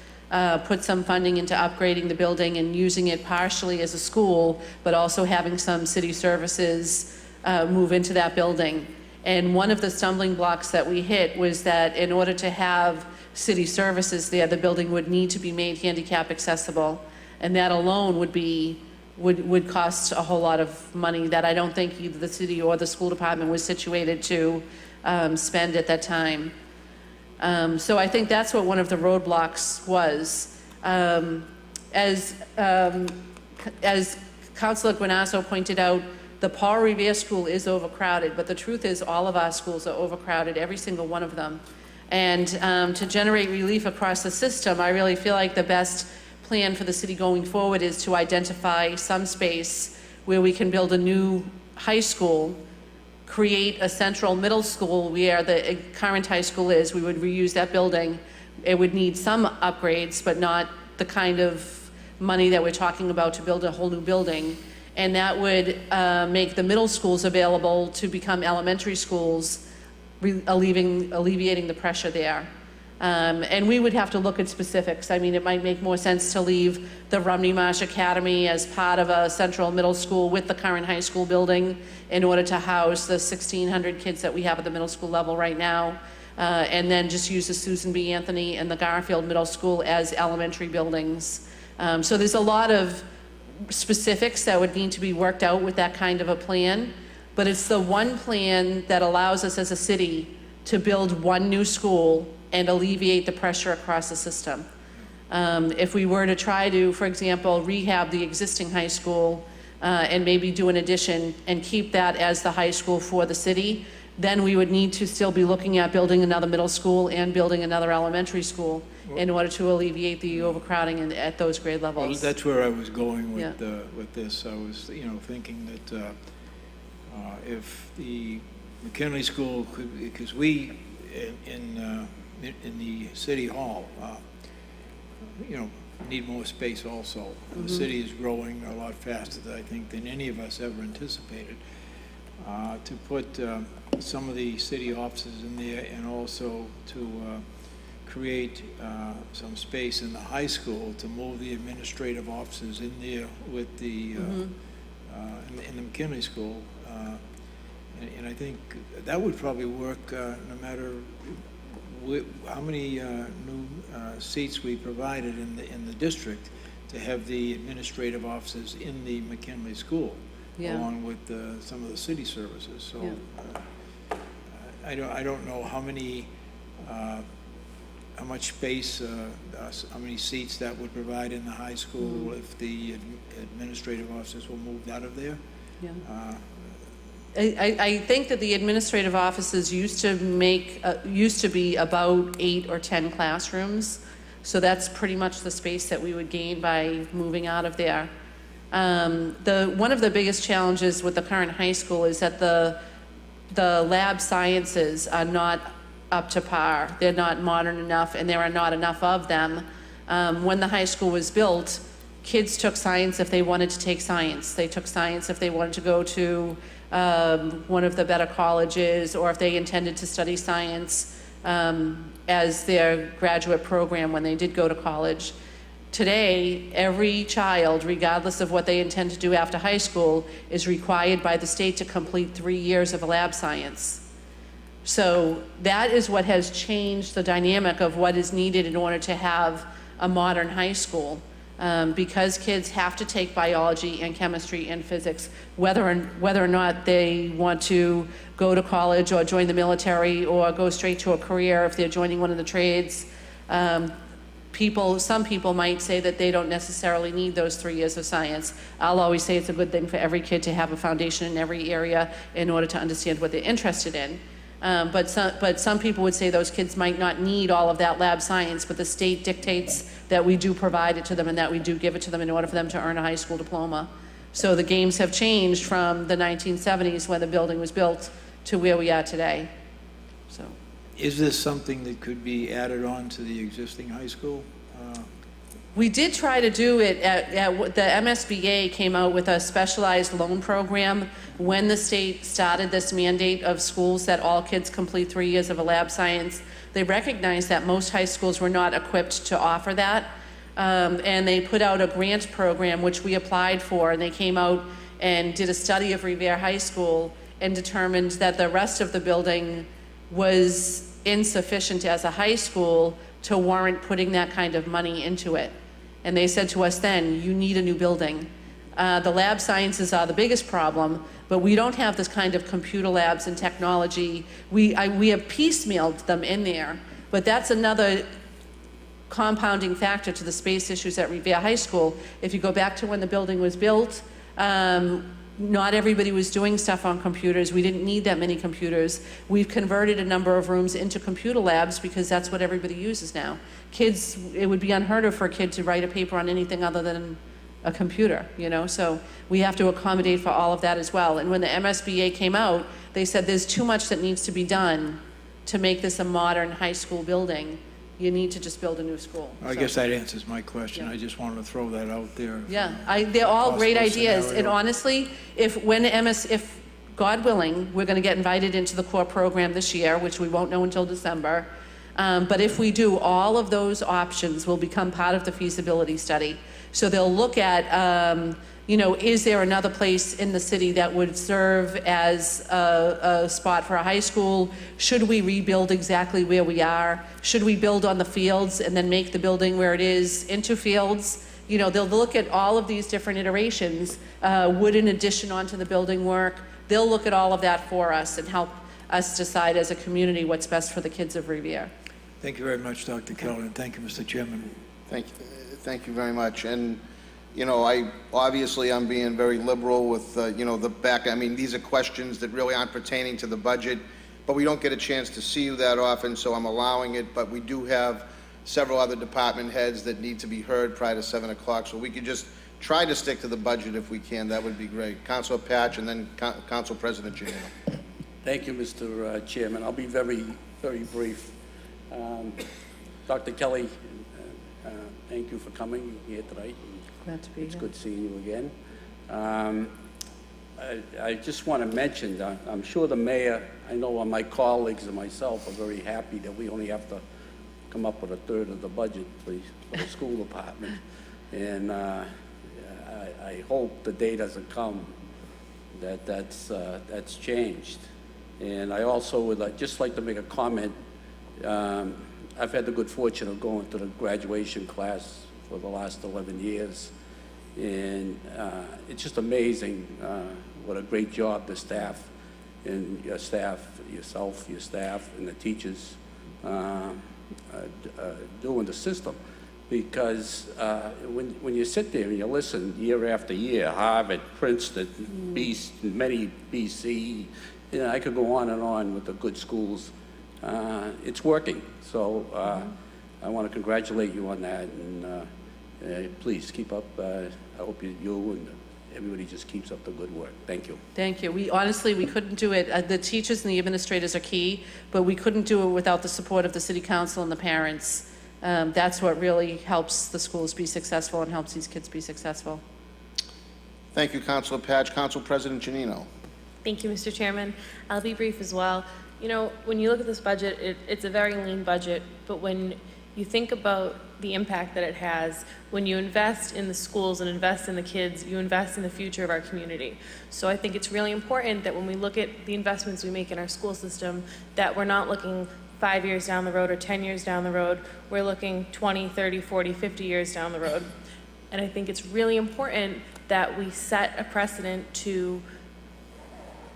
Speaker 11: put some funding into upgrading the building and using it partially as a school, but also having some city services move into that building. And one of the stumbling blocks that we hit was that in order to have city services there, the building would need to be made handicap accessible, and that alone would cost a whole lot of money that I don't think either the city or the school department was situated to spend at that time. So I think that's what one of the roadblocks was. As Councilor Guanasso pointed out, the Paul Revere School is overcrowded, but the truth is all of our schools are overcrowded, every single one of them. And to generate relief across the system, I really feel like the best plan for the city going forward is to identify some space where we can build a new high school, create a central middle school where the current high school is. We would reuse that building. It would need some upgrades, but not the kind of money that we're talking about to build a whole new building. And that would make the middle schools available to become elementary schools, alleviating the pressure there. And we would have to look at specifics. I mean, it might make more sense to leave the Rumney Marsh Academy as part of a central middle school with the current high school building in order to house the 1,600 kids that we have at the middle school level right now. And then just use the Susan B. Anthony and the Garfield Middle School as elementary buildings. So there's a lot of specifics that would need to be worked out with that kind of a plan. But it's the one plan that allows us as a city to build one new school and alleviate the pressure across the system. If we were to try to, for example, rehab the existing high school and maybe do an addition and keep that as the high school for the city, then we would need to still be looking at building another middle school and building another elementary school in order to alleviate the overcrowding at those grade levels.
Speaker 4: Well, that's where I was going with,
Speaker 11: Yeah.
Speaker 4: with this. I was, thinking that if the McKinley School could, because we, in the city hall, need more space also. And the city is growing a lot faster, I think, than any of us ever anticipated. To put some of the city offices in there, and also to create some space in the high school to move the administrative offices in there with the, in the McKinley School. And I think that would probably work no matter how many new seats we provided in the district to have the administrative offices in the McKinley School, along with some of the city services. So I don't know how many, how much space, how many seats that would provide in the high school if the administrative offices were moved out of there.
Speaker 11: Yeah. I think that the administrative offices used to be about 8 or 10 classrooms. So that's pretty much the space that we would gain by moving out of there. One of the biggest challenges with the current high school is that the lab sciences are not up to par. They're not modern enough, and there are not enough of them. When the high school was built, kids took science if they wanted to take science. They took science if they wanted to go to one of the better colleges, or if they intended to study science as their graduate program when they did go to college. Today, every child, regardless of what they intend to do after high school, is required by the state to complete 3 years of lab science. So that is what has changed the dynamic of what is needed in order to have a modern high school. Because kids have to take biology and chemistry and physics, whether or not they want to go to college or join the military or go straight to a career if they're joining one of the trades. Some people might say that they don't necessarily need those 3 years of science. I'll always say it's a good thing for every kid to have a foundation in every area in order to understand what they're interested in. But some people would say those kids might not need all of that lab science, but the state dictates that we do provide it to them and that we do give it to them in order for them to earn a high school diploma. So the games have changed from the 1970s when the building was built to where we are today. So.
Speaker 4: Is this something that could be added on to the existing high school?
Speaker 11: We did try to do it the MSBA came out with a specialized loan program when the state started this mandate of schools that all kids complete 3 years of a lab science. They recognized that most high schools were not equipped to offer that. And they put out a grant program, which we applied for, and they came out and did a study of Revere High School and determined that the rest of the building was insufficient as a high school to warrant putting that kind of money into it. And they said to us then, you need a new building. The lab sciences are the biggest problem, but we don't have this kind of computer labs and technology. We have piecemealed them in there, but that's another compounding factor to the space issues at Revere High School. If you go back to when the building was built, not everybody was doing stuff on computers. We didn't need that many computers. We've converted a number of rooms into computer labs because that's what everybody uses now. Kids, it would be unheard of for a kid to write a paper on anything other than a computer, you know? So we have to accommodate for all of that as well. And when the MSBA came out, they said there's too much that needs to be done to make this a modern high school building. You need to just build a new school.
Speaker 4: I guess that answers my question. I just wanted to throw that out there.
Speaker 11: Yeah, they're all great
Speaker 4: Possible
Speaker 11: ideas. And
Speaker 4: scenario.
Speaker 11: honestly, if God willing, we're going to get invited into the core program this year, which we won't know until December. But if we do, all of those options will become part of the feasibility study. So they'll look at, is there another place in the city that would serve as a spot for a high school? Should we rebuild exactly where we are? Should we build on the fields and then make the building where it is into fields? You know, they'll look at all of these different iterations. Would an addition onto the building work? They'll look at all of that for us and help us decide as a community what's best for the kids of Revere.
Speaker 4: Thank you very much, Dr. Keller, and thank you, Mr. Chairman.
Speaker 1: Thank you very much. And, I'm being very liberal with, the back. I mean, these are questions that really aren't pertaining to the budget, but we don't get a chance to see you that often, so I'm allowing it. But we do have several other department heads that need to be heard prior to 7 o'clock, so we could just try to stick to the budget if we can. That would be great. Councilor Patch and then Council President Giannino.
Speaker 3: Thank you, Mr. Chairman. I'll be very, very brief. Dr. Kelly, thank you for coming here tonight.
Speaker 11: Glad to be
Speaker 3: It's
Speaker 11: here.
Speaker 3: good seeing you again. I just want to mention, I'm sure the mayor, I know my colleagues and myself are very happy that we only have to come up with a third of the budget for the school department. And I hope the day doesn't come that's changed. And I also would just like to make a comment. I've had the good fortune of going to the graduation class for the last 11 years. And it's just amazing what a great job the staff and your staff, yourself, your staff, and the teachers do in the system. Because when you sit there and you listen year after year, Harvard, Princeton, many BC, I could go on and on with the good schools. It's working. So I want to congratulate you on that, and please keep up. I hope you and everybody just keeps up the good work. Thank you.
Speaker 11: Thank you. We couldn't do it. The teachers and the administrators are key, but we couldn't do it without the support of the city council and the parents. That's what really helps the schools be successful and helps these kids be successful.
Speaker 1: Thank you, Councilor Patch. Council President Janino.
Speaker 10: Thank you, Mr. Chairman. I'll be brief as well. You know, when you look at this budget, it's a very lean budget, but when you think about the impact that it has, when you invest in the schools and invest in the kids, you invest in the future of our community. So I think it's really important that when we look at the investments we make in our school system, that we're not looking 5 years down the road or 10 years down the road, we're looking 20, 30, 40, 50 years down the road. And I think it's really important that we set a precedent to,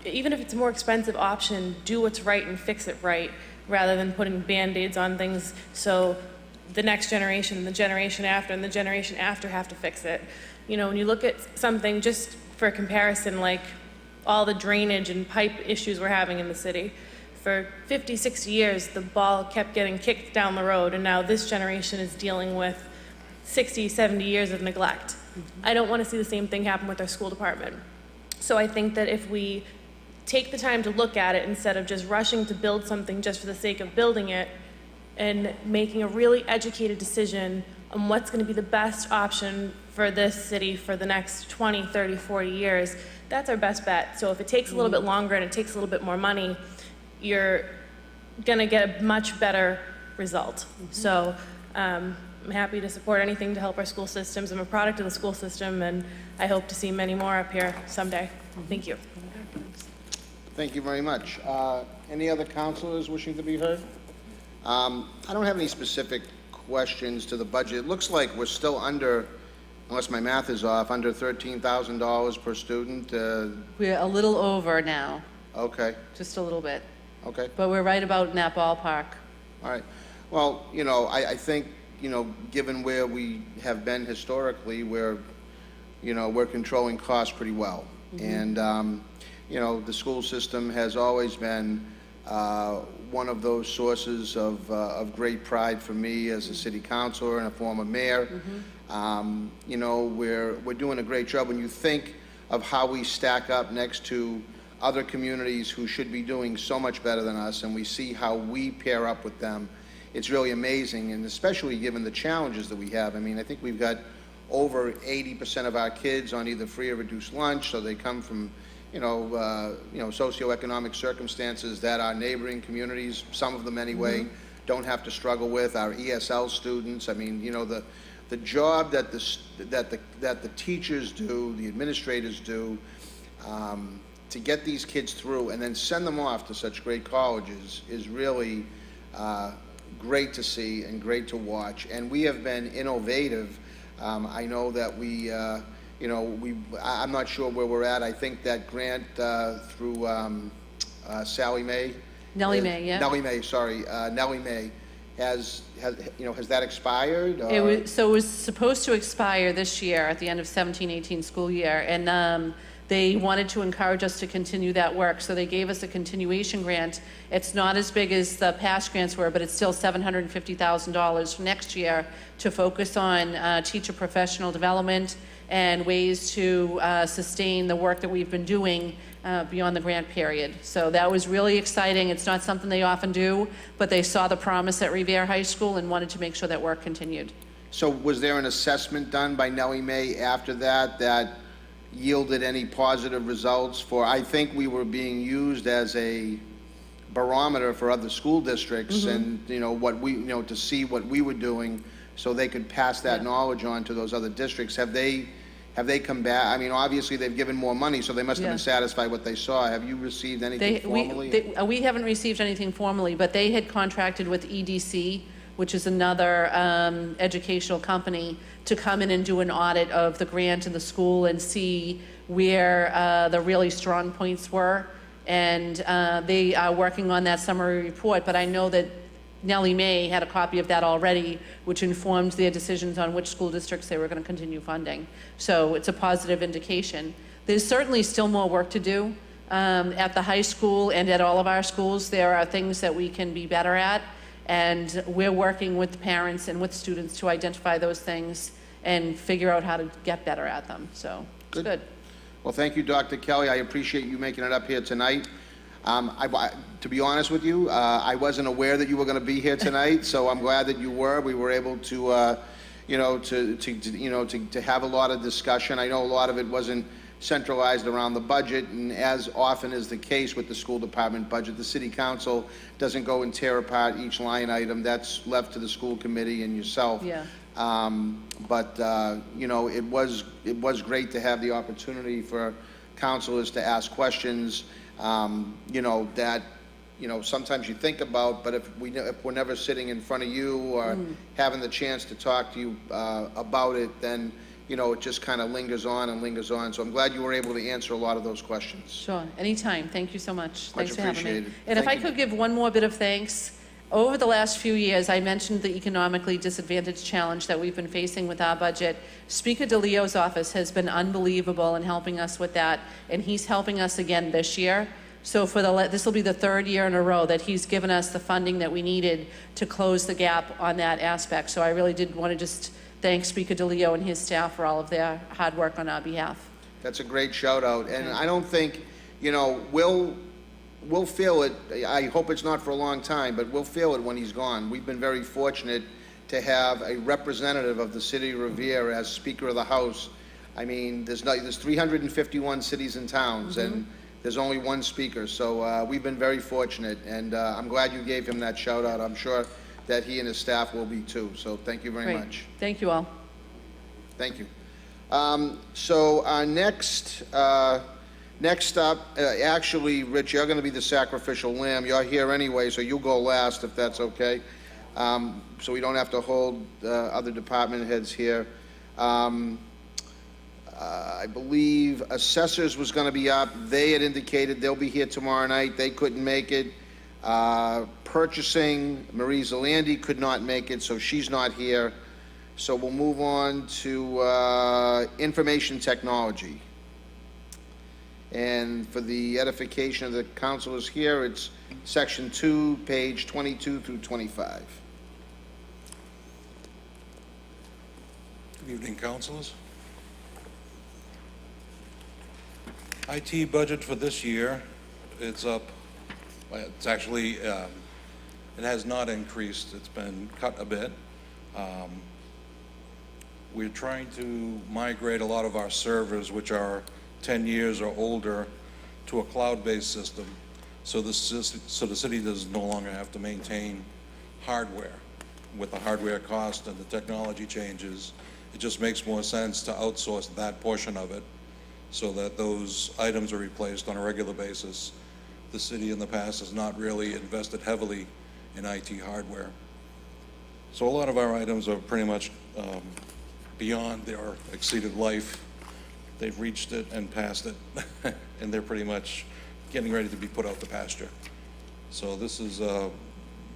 Speaker 10: even if it's a more expensive option, do what's right and fix it right, rather than putting Band-Aids on things so the next generation, the generation after, and the generation after have to fix it. You know, when you look at something, just for comparison, like all the drainage and pipe issues we're having in the city, for 50, 60 years, the ball kept getting kicked down the road, and now this generation is dealing with 60, 70 years of neglect. I don't want to see the same thing happen with our school department. So I think that if we take the time to look at it instead of just rushing to build something just for the sake of building it, and making a really educated decision on what's going to be the best option for this city for the next 20, 30, 40 years, that's our best bet. So if it takes a little bit longer and it takes a little bit more money, you're going to get a much better result. So I'm happy to support anything to help our school systems. I'm a product of the school system, and I hope to see many more up here someday. Thank you.
Speaker 1: Thank you very much. Any other councilors wishing to be heard? I don't have any specific questions to the budget. It looks like we're still under, unless my math is off, under $13,000 per student.
Speaker 11: We're a little over now,
Speaker 1: Okay,
Speaker 11: just a little bit,
Speaker 1: okay,
Speaker 11: but we're right about in that ballpark.
Speaker 1: all right. Well, you know, I think, you know, given where we have been historically, we're controlling costs pretty well. And, you know, the school system has always been one of those sources of great pride for me as a city councilor and a former mayor. You know, we're doing a great job. When you think of how we stack up next to other communities who should be doing so much better than us, and we see how we pair up with them, it's really amazing, and especially given the challenges that we have. I mean, I think we've got over 80% of our kids on either free or reduced lunch, so they come from socioeconomic circumstances that our neighboring communities, some of them anyway, don't have to struggle with. Our ESL students, I mean, you know, the job that the teachers do, the administrators do, to get these kids through and then send them off to such great colleges is really great to see and great to watch. And we have been innovative. I know that I'm not sure where we're at. I think that grant through Nellie Mae, Nellie Mae has that expired? Or?
Speaker 11: It was supposed to expire this year at the end of 17-18 school year, and they wanted to encourage us to continue that work, so they gave us a continuation grant. It's not as big as the past grants were, but it's still $750,000 for next year to focus on teacher professional development and ways to sustain the work that we've been doing beyond the grant period. So that was really exciting. It's not something they often do, but they saw the promise at Revere High School and wanted to make sure that work continued.
Speaker 1: So was there an assessment done by Nellie Mae after that yielded any positive results for, I think we were being used as a barometer for other school districts and, to see what we were doing so they could pass that knowledge on to those other districts. Have they come back? I mean, obviously they've given more money, so they must have been satified with what they saw. Have you received anything formally?
Speaker 11: We haven't received anything formally, but they had contracted with EDC, which is another educational company, to come in and do an audit of the grant in the school and see where the really strong points were. And they are working on that summary report, but I know that Nellie Mae had a copy of that already, which informed their decisions on which school districts they were going to continue funding. So it's a positive indication. There's certainly still more work to do. At the high school and at all of our schools, there are things that we can be better at, and we're working with parents and with students to identify those things and figure out how to get better at them. So it's good.
Speaker 1: Well, thank you, Dr. Kelly. I appreciate you making it up here tonight. To be honest with you, I wasn't aware that you were going to be here tonight, so I'm glad that you were. We were able to, to have a lot of discussion. I know a lot of it wasn't centralized around the budget, and as often is the case with the school department budget, the city council doesn't go and tear apart each line item. That's left to the school committee and yourself.
Speaker 11: Yeah.
Speaker 1: It was great to have the opportunity for counselors to ask questions, sometimes you think about, but if we're never sitting in front of you or having the chance to talk to you about it, then, it just kind of lingers on and lingers on. So I'm glad you were able to answer a lot of those questions.
Speaker 11: Sure, anytime. Thank you so much.
Speaker 1: Much
Speaker 11: Thanks for having me.
Speaker 1: appreciated.
Speaker 11: And if I
Speaker 1: Thank you.
Speaker 11: could give one more bit of thanks, over the last few years, I mentioned the economically disadvantaged challenge that we've been facing with our budget. Speaker DeLeo's office has been unbelievable in helping us with that, and he's helping us again this year. So this will be the third year in a row that he's given us the funding that we needed to close the gap on that aspect. So I really did want to just thank Speaker DeLeo and his staff for all of their hard work on our behalf.
Speaker 1: That's a great shout out, and I don't think, we'll feel it. I hope it's not for a long time, but we'll feel it when he's gone. We've been very fortunate to have a representative of the city of Revere as Speaker of the House. I mean, there's 351 cities and towns, and there's only one speaker, so we've been very fortunate, and I'm glad you gave him that shout out. I'm sure that he and his staff will be too, so thank you very
Speaker 11: Great.
Speaker 1: much.
Speaker 11: Thank you all.
Speaker 1: Thank you. So our next up, actually, Rich, you're going to be the sacrificial lamb. You're here anyway, so you'll go last if that's okay. So we don't have to hold other department heads here. I believe assessors was going to be up. They had indicated they'll be here tomorrow night. They couldn't make it. Purchasing, Marie Zalandi could not make it, so she's not here. So we'll move on to information technology. And for the edification of the councilors here, it's section 2, page 22 through 25.
Speaker 12: Good evening, councilors. IT budget for this year, it's up. It's actually, it has not increased. It's been cut a bit. We're trying to migrate a lot of our servers, which are 10 years or older, to a cloud-based system, so the city does no longer have to maintain hardware. With the hardware cost and the technology changes, it just makes more sense to outsource that portion of it so that those items are replaced on a regular basis. The city in the past has not really invested heavily in IT hardware. So a lot of our items are pretty much beyond their exceeded life. They've reached it and passed it, and they're pretty much getting ready to be put out to pasture. So this is a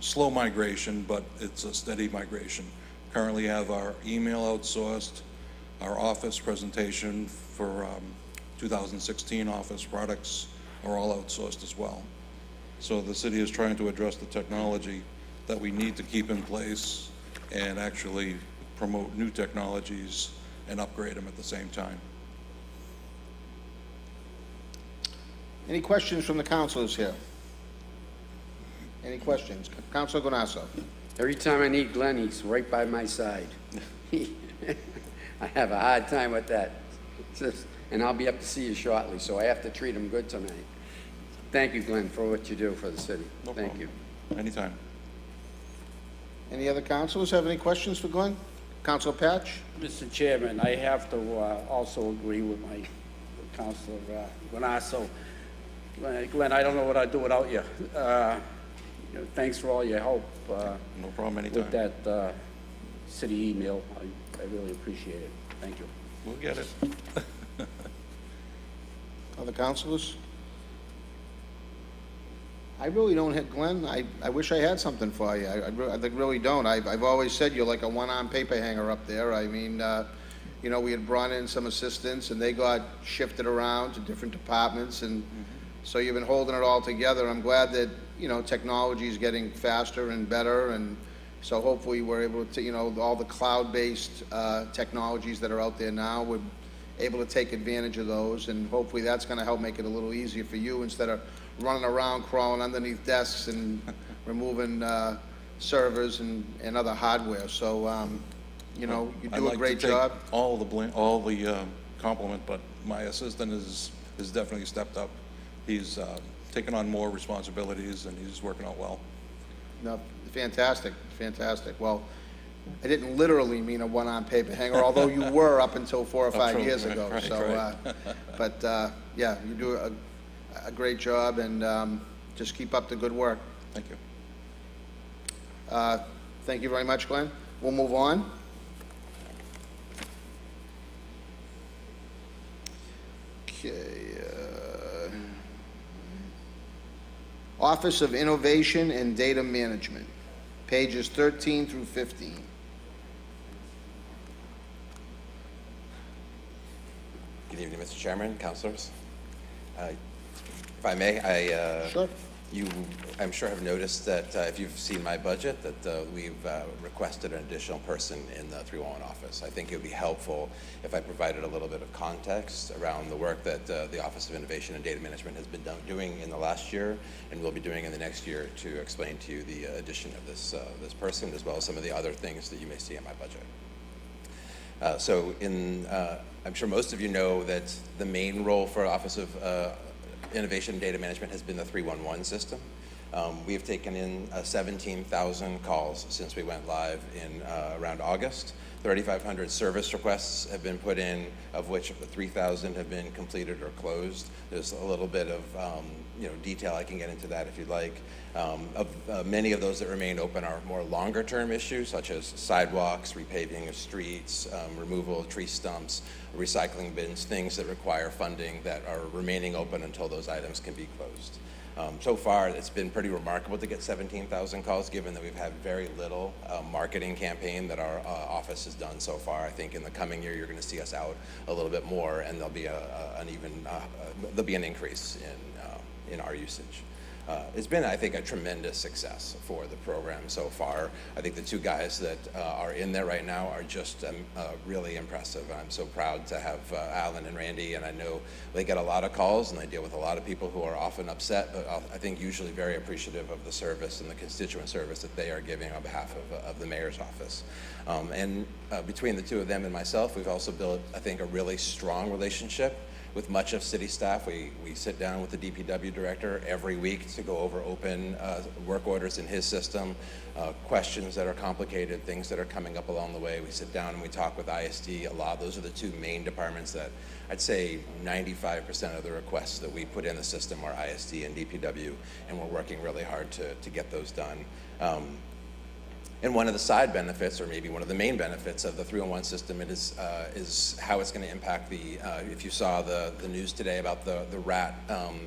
Speaker 12: slow migration, but it's a steady migration. Currently have our email outsourced, our office presentation for 2016 office products are all outsourced as well. So the city is trying to address the technology that we need to keep in place and actually promote new technologies and upgrade them at the same time.
Speaker 1: Any questions from the councilors here? Any questions? Councilor Guanasso.
Speaker 8: Every time I need Glenn, he's right by my side. I have a hard time with that. And I'll be up to see you shortly, so I have to treat him good tonight. Thank you, Glenn, for what you do for the city.
Speaker 12: No
Speaker 8: Thank
Speaker 12: problem.
Speaker 8: you.
Speaker 12: Anytime.
Speaker 1: Any other councilors have any questions for Glenn? Councilor Patch?
Speaker 3: Mr. Chairman, I have to also agree with my Councilor Guanasso. Glenn, I don't know what I'd do without you. Thanks for all your help
Speaker 12: No problem, anytime.
Speaker 3: with that city email. I really appreciate it. Thank you.
Speaker 12: We'll get it.
Speaker 1: Other councilors? I really don't hit Glenn. I wish I had something for you. I really don't. I've always said you're like a one-arm paper hanger up there. I mean, we had brought in some assistants and they got shifted around to different departments, and so you've been holding it all together. I'm glad that, technology is getting faster and better, and so hopefully we're able to, all the cloud-based technologies that are out there now, we're able to take advantage of those, and hopefully that's going to help make it a little easier for you instead of running around, crawling underneath desks and removing servers and other hardware. So, you know, you do a great job.
Speaker 12: I'd like to take all the blame, all the compliment, but my assistant is definitely stepped up. He's taken on more responsibilities, and he's working out well.
Speaker 1: No, fantastic, fantastic. Well, I didn't literally mean a one-arm paper hanger, although you were up until 4 or 5
Speaker 12: true,
Speaker 1: years
Speaker 12: right,
Speaker 1: ago.
Speaker 12: right,
Speaker 1: So,
Speaker 12: right.
Speaker 1: but yeah, you do a great job, and just keep up the good work.
Speaker 12: Thank you.
Speaker 1: Thank you very much, Glenn. We'll move on. Okay. Office of Innovation and Data Management, pages 13 through 15.
Speaker 13: Good evening, Mr. Chairman, councilors. If I may,
Speaker 1: Sure.
Speaker 13: you, I'm sure, have noticed that if you've seen my budget, that we've requested an additional person in the 311 office. I think it would be helpful if I provided a little bit of context around the work that the Office of Innovation and Data Management has been doing in the last year and will be doing in the next year to explain to you the addition of this person, as well as some of the other things that you may see in my budget. I'm sure most of you know that the main role for Office of Innovation and Data Management has been the 311 system. We have taken in 17,000 calls since we went live in around August. 3,500 service requests have been put in, of which 3,000 have been completed or closed. There's a little bit of detail. I can get into that if you'd like. Many of those that remain open are more longer-term issues, such as sidewalks, repaving of streets, removal of tree stumps, recycling bins, things that require funding that are remaining open until those items can be closed. So far, it's been pretty remarkable to get 17,000 calls, given that we've had very little marketing campaign that our office has done so far. I think in the coming year, you're going to see us out a little bit more, and there'll be an increase in our usage. It's been, I think, a tremendous success for the program so far. I think the two guys that are in there right now are just really impressive. I'm so proud to have Alan and Randy, and I know they get a lot of calls and they deal with a lot of people who are often upset, but I think usually very appreciative of the service and the constituent service that they are giving on behalf of the mayor's office. Between the two of them and myself, we've also built, I think, a really strong relationship with much of city staff. We sit down with the DPW director every week to go over open work orders in his system, questions that are complicated, things that are coming up along the way. We sit down and we talk with ISD a lot. Those are the two main departments that I'd say 95% of the requests that we put in the system are ISD and DPW, and we're working really hard to get those done. And one of the side benefits, or maybe one of the main benefits of the 311 system is how it's going to impact the, if you saw the news today about the rat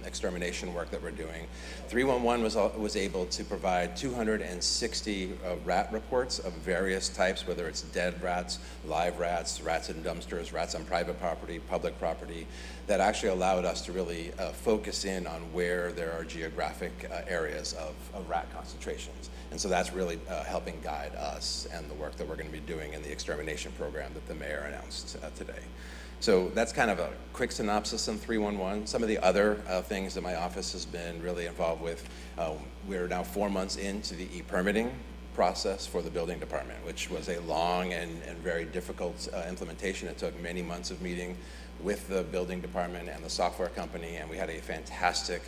Speaker 13: extermination work that we're doing, 311 was able to provide 260 rat reports of various types, whether it's dead rats, live rats, rats in dumpsters, rats on private property, public property, that actually allowed us to really focus in on where there are geographic areas of rat concentrations. And so that's really helping guide us and the work that we're going to be doing in the extermination program that the mayor announced today. So that's kind of a quick synopsis on 311. Some of the other things that my office has been really involved with, we're now 4 months into the e-permitting process for the building department, which was a long and very difficult implementation. It took many months of meeting with the building department and the software company, and we had a fantastic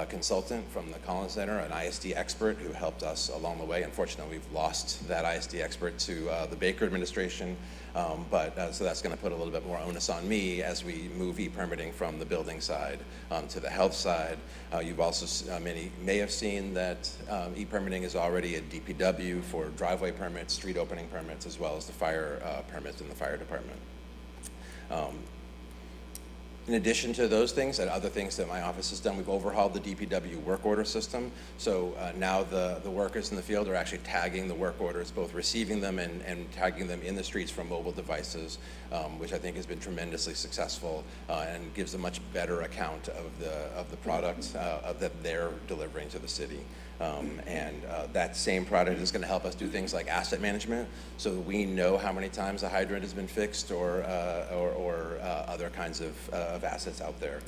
Speaker 13: consultant from the Collins Center, an ISD expert who helped us along the way. Unfortunately, we've lost that ISD expert to the Baker administration, so that's going to put a little bit more onus on me as we move e-permitting from the building side to the health side. You've also, many may have seen that e-permitting is already at DPW for driveway permits, street opening permits, as well as the fire permits in the fire department. In addition to those things and other things that my office has done, we've overhauled the DPW work order system. So now the workers in the field are actually tagging the work orders, both receiving them and tagging them in the streets from mobile devices, which I think has been tremendously successful and gives a much better account of the product that they're delivering to the city. That same product is going to help us do things like asset management, so that we know how many times a hydrant has been fixed or other kinds of assets out there.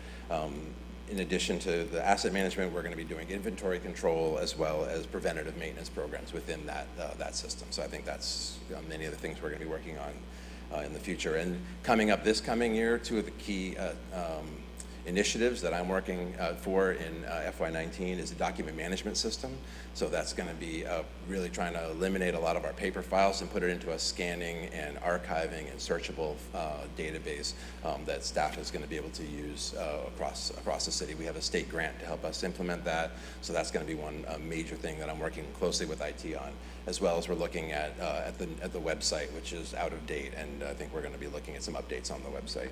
Speaker 13: In addition to the asset management, we're going to be doing inventory control as well as preventative maintenance programs within that system. So I think that's many of the things we're going to be working on in the future. And coming up this coming year, two of the key initiatives that I'm working for in FY'19 is a document management system. So that's going to be really trying to eliminate a lot of our paper files and put it into a scanning and archiving and searchable database that staff is going to be able to use across the city. We have a state grant to help us implement that. So that's going to be one major thing that I'm working closely with IT on, as well as we're looking at the website, which is out of date, and I think we're going to be looking at some updates on the website.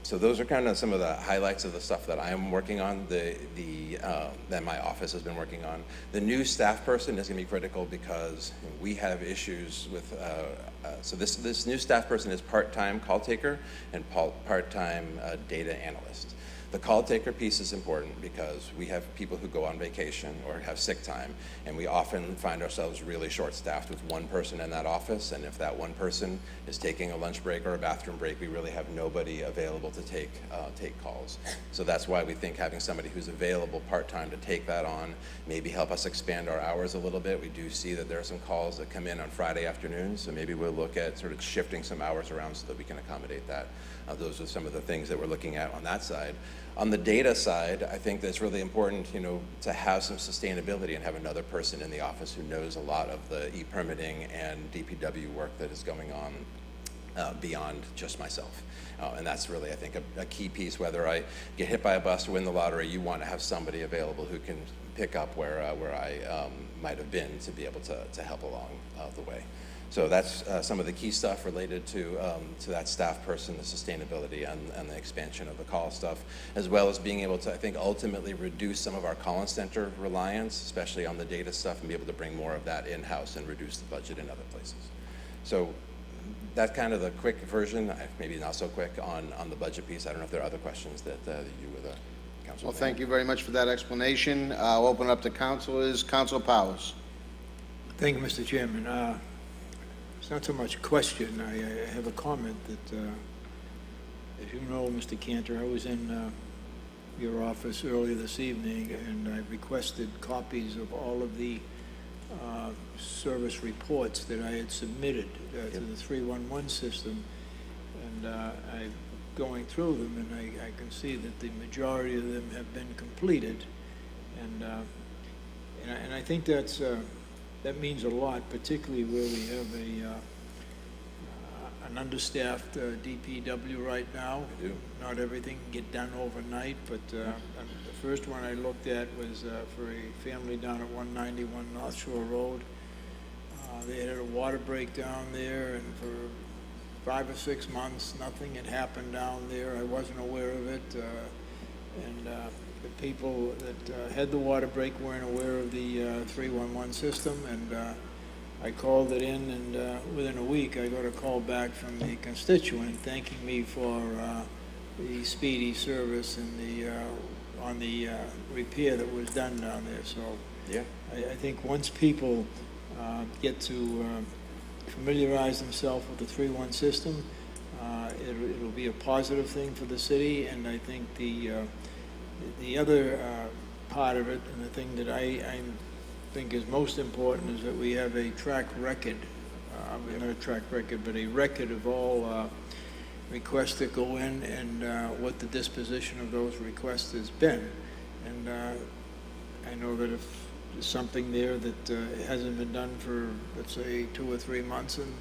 Speaker 13: So those are kind of some of the highlights of the stuff that I am working on, that my office has been working on. The new staff person is going to be critical because we have issues with, so this new staff person is part-time call taker and part-time data analyst. The call taker piece is important because we have people who go on vacation or have sick time, and we often find ourselves really short-staffed with one person in that office, and if that one person is taking a lunch break or a bathroom break, we really have nobody available to take calls. So that's why we think having somebody who's available part-time to take that on, maybe help us expand our hours a little bit. We do see that there are some calls that come in on Friday afternoons, so maybe we'll look at sort of shifting some hours around so that we can accommodate that. Those are some of the things that we're looking at on that side. On the data side, I think that's really important, to have some sustainability and have another person in the office who knows a lot of the e-permitting and DPW work that is going on beyond just myself. And that's really, I think, a key piece. Whether I get hit by a bus or win the lottery, you want to have somebody available who can pick up where I might have been to be able to help along the way. So that's some of the key stuff related to that staff person, the sustainability and the expansion of the call stuff, as well as being able to, I think, ultimately reduce some of our call center reliance, especially on the data stuff, and be able to bring more of that in-house and reduce the budget in other places. So that's kind of the quick version, maybe not so quick, on the budget piece. I don't know if there are other questions that you or the council.
Speaker 1: Well, thank you very much for that explanation. I'll open it up to councilors. Councilor Powers.
Speaker 4: Thank you, Mr. Chairman. It's not so much a question. I have a comment that, as you know, Mr. Cantor, I was in your office earlier this evening, and I requested copies of all of the service reports that I had submitted to the 311 system, and I'm going through them, and I can see that the majority of them have been completed, and I think that's that means a lot, particularly where we have an understaffed DPW right now.
Speaker 13: We do.
Speaker 4: Not everything can get done overnight, but the first one I looked at was for a family down at 191 North Shore Road. They had a water break down there, and for 5 or 6 months, nothing had happened down there. I wasn't aware of it, and the people that had the water break weren't aware of the 311 system, and I called it in, and within a week I got a call back from the constituent thanking me for the speedy service and on the repair that was done down there. So
Speaker 13: Yeah.
Speaker 4: I think once people get to familiarize themselves with the 311 system, it'll be a positive thing for the city, and I think the other part of it, and the thing that I think is most important, is that we have a track record, not a track record, but a record of all requests that go in and what the disposition of those requests has been. And I know that if there's something there that hasn't been done for, let's say, 2 or 3 months, and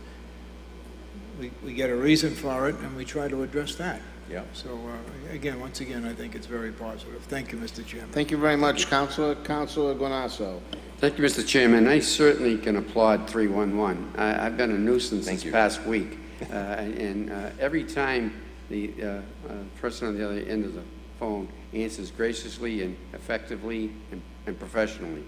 Speaker 4: we get a reason for it, and we try to address that.
Speaker 13: Yeah.
Speaker 4: So, once again, I think it's very positive. Thank you, Mr. Chairman.
Speaker 1: Thank you very much, Councilor. Councilor Guanasso.
Speaker 8: Thank you, Mr. Chairman. I certainly can applaud 311. I've been a nuisance this past week, and every time the person on the other end of the phone answers graciously and effectively and professionally,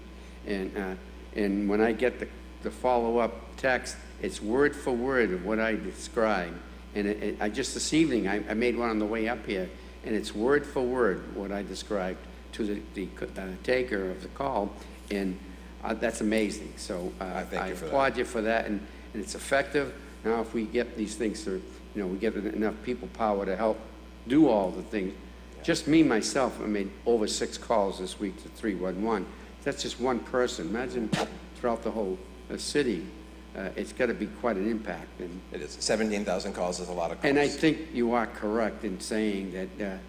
Speaker 8: and when I get the follow-up text, it's word for word of what I described. And I just this evening, I made one on the way up here, and it's word for word what I described to the taker of the call, and that's amazing. So I applaud you for that, and it's effective. Now, if we get these things to, we get enough people power to help do all the things, just me, myself, I made over 6 calls this week to 311. That's just one person. Imagine throughout the whole city, it's got to be quite an impact. And
Speaker 13: It is. 17,000 calls is a lot of calls.
Speaker 8: and I think you are correct in saying that the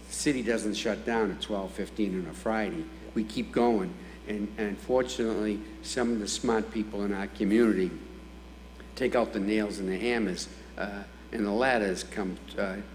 Speaker 8: city doesn't shut down at 12:15 on a Friday. We keep going. And fortunately, some of the smart people in our community take out the nails and the hammers and the ladders come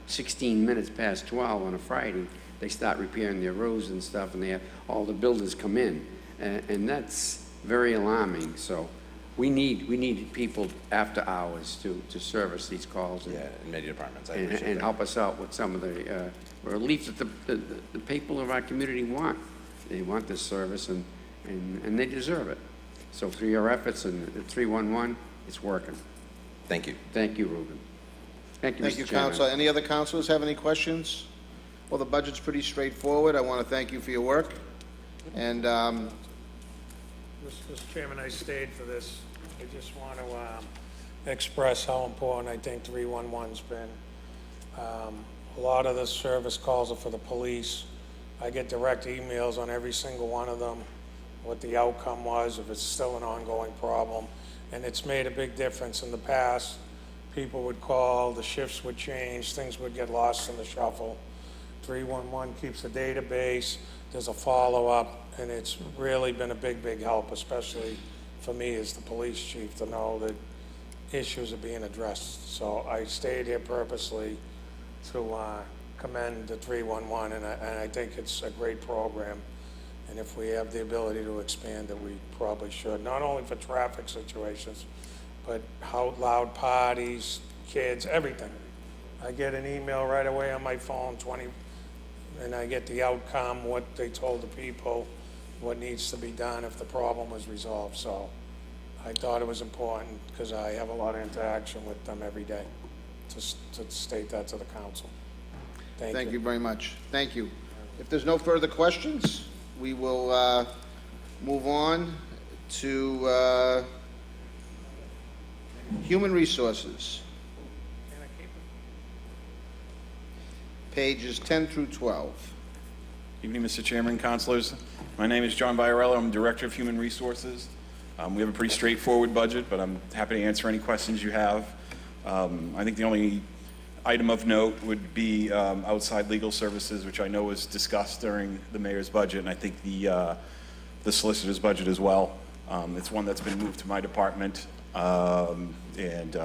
Speaker 8: 16 minutes past 12 on a Friday. They start repairing their roads and stuff, and they have all the builders come in. And that's very alarming. So we need people after hours to service these calls and,
Speaker 13: Yeah, in many departments. I appreciate
Speaker 8: and
Speaker 13: that.
Speaker 8: help us out with some of the relief that the people of our community want. They want this service, and they deserve it. So through your efforts and the 311, it's working.
Speaker 13: Thank you.
Speaker 8: Thank you, Ruben. Thank you,
Speaker 1: Thank
Speaker 8: Mr.
Speaker 1: you,
Speaker 8: Chairman.
Speaker 1: Counselor. Any other counselors have any questions? Well, the budget's pretty straightforward. I want to thank you for your work. And
Speaker 9: Mr. Chairman, I stayed for this. I just want to express how important I think 311's been. A lot of the service calls are for the police. I get direct emails on every single one of them, what the outcome was, if it's still an ongoing problem. And it's made a big difference. In the past, people would call, the shifts would change, things would get lost in the shuffle. 311 keeps a database, there's a follow-up, and it's really been a big, big help, especially for me as the police chief, to know that issues are being addressed. So I stayed here purposely to commend the 311, and I think it's a great program. And if we have the ability to expand it, we probably should, not only for traffic situations, but how loud parties, kids, everything. I get an email right away on my phone, and I get the outcome, what they told the people, what needs to be done if the problem was resolved. So I thought it was important because I have a lot of interaction with them every day, to state that to the council.
Speaker 1: thank you very much. Thank you. If there's no further questions, we will move on to Human Resources. Pages 10 through 12.
Speaker 14: Evening, Mr. Chairman, councilors. My name is John Viorello. I'm Director of Human Resources. We have a pretty straightforward budget, but I'm happy to answer any questions you have. I think the only item of note would be outside legal services, which I know was discussed during the mayor's budget, and I think the solicitor's budget as well. It's one that's been moved to my department, and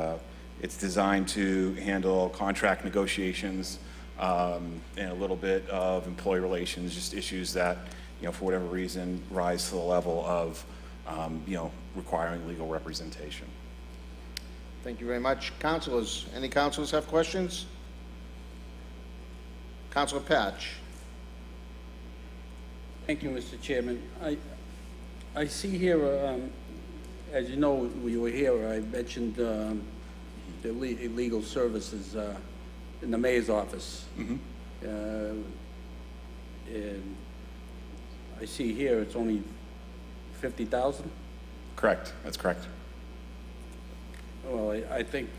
Speaker 14: it's designed to handle contract negotiations and a little bit of employee relations, just issues that, for whatever reason, rise to the level of, requiring legal representation.
Speaker 1: Thank you very much. Councilors, any councilors have questions? Councilor Patch.
Speaker 3: Thank you, Mr. Chairman. I see here, as you know, we were here, I mentioned the legal services in the mayor's office. And I see here it's only 50,000?
Speaker 14: Correct. That's correct.
Speaker 3: Well, I think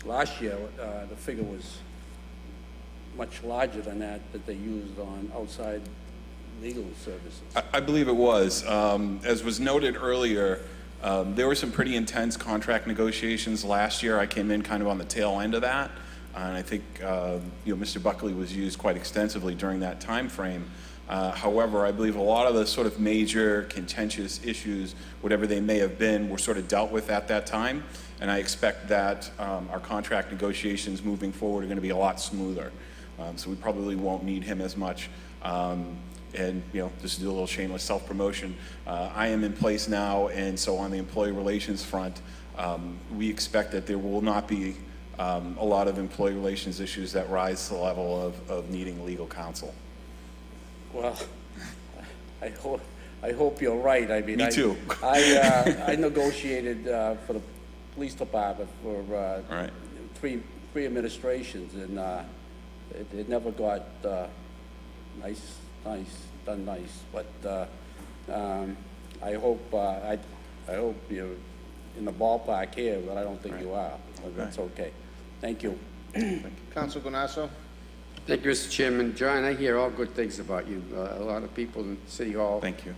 Speaker 3: last year the figure was much larger than that they used on outside legal services.
Speaker 14: I believe it was. As was noted earlier, there were some pretty intense contract negotiations last year. I came in kind of on the tail end of that, and I think Mr. Buckley was used quite extensively during that time frame. However, I believe a lot of the sort of major contentious issues, whatever they may have been, were sort of dealt with at that time, and I expect that our contract negotiations moving forward are going to be a lot smoother. So we probably won't need him as much. And, just to do a little shameless self-promotion, I am in place now, and so on the employee relations front, we expect that there will not be a lot of employee relations issues that rise to the level of needing legal counsel.
Speaker 3: Well, I hope you're right. I mean,
Speaker 14: Me too.
Speaker 3: I negotiated for the police department for
Speaker 14: Right.
Speaker 3: three administrations, and it never got done nice. But I hope you're in the ballpark here, but I don't think you are. But that's okay. Thank you.
Speaker 1: Councilor Gunasso.
Speaker 8: Thank you, Mr. Chairman. John, I hear all good things about you. A lot of people in City Hall.
Speaker 14: Thank you.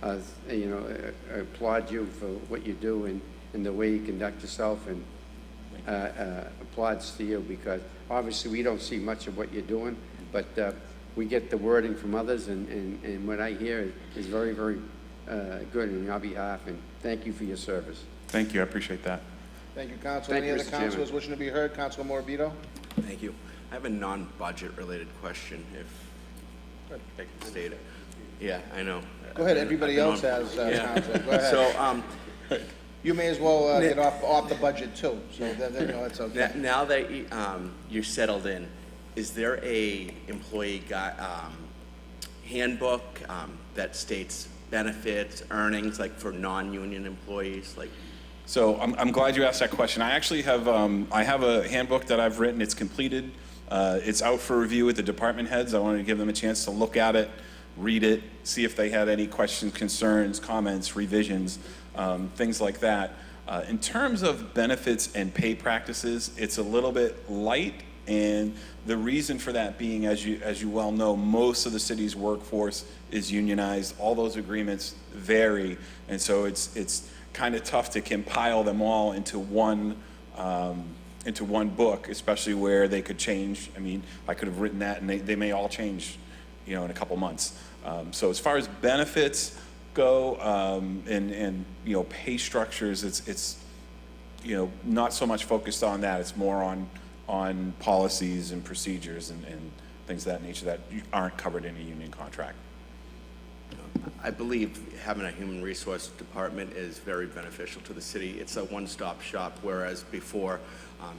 Speaker 8: Applaud you for what you do and the way you conduct yourself, and applauds to you, because obviously we don't see much of what you're doing, but we get the wording from others, and what I hear is very, very good on your behalf, and thank you for your service.
Speaker 14: Thank you, I appreciate that.
Speaker 1: Thank you, Councilor.
Speaker 8: Thank
Speaker 1: Any
Speaker 8: you,
Speaker 1: other
Speaker 8: Mr. Chairman.
Speaker 1: councilors wishing to be heard? Councilor Morbido?
Speaker 7: Thank you. I have a non-budget related question, if I can state it. Yeah, I know.
Speaker 1: Go ahead, everybody else has,
Speaker 7: Yeah.
Speaker 1: Councilor, go ahead.
Speaker 7: So,
Speaker 1: You may as well get off the budget too, so that's okay.
Speaker 7: now that you're settled in, is there a employee handbook that states benefits, earnings, like for non-union employees, like?
Speaker 14: So I'm glad you asked that question. I actually have, I have a handbook that I've written. It's completed. It's out for review with the department heads. I wanted to give them a chance to look at it, read it, see if they had any questions, concerns, comments, revisions, things like that. In terms of benefits and pay practices, it's a little bit light, and the reason for that being, as you well know, most of the city's workforce is unionized. All those agreements vary, and so it's kind of tough to compile them all into one book, especially where they could change. I mean, I could have written that, and they may all change, in a couple months. So as far as benefits go, and pay structures, it's not so much focused on that. It's more on policies and procedures and things of that nature that aren't covered in a union contract.
Speaker 7: I believe having a human resource department is very beneficial to the city. It's a one-stop shop, whereas before,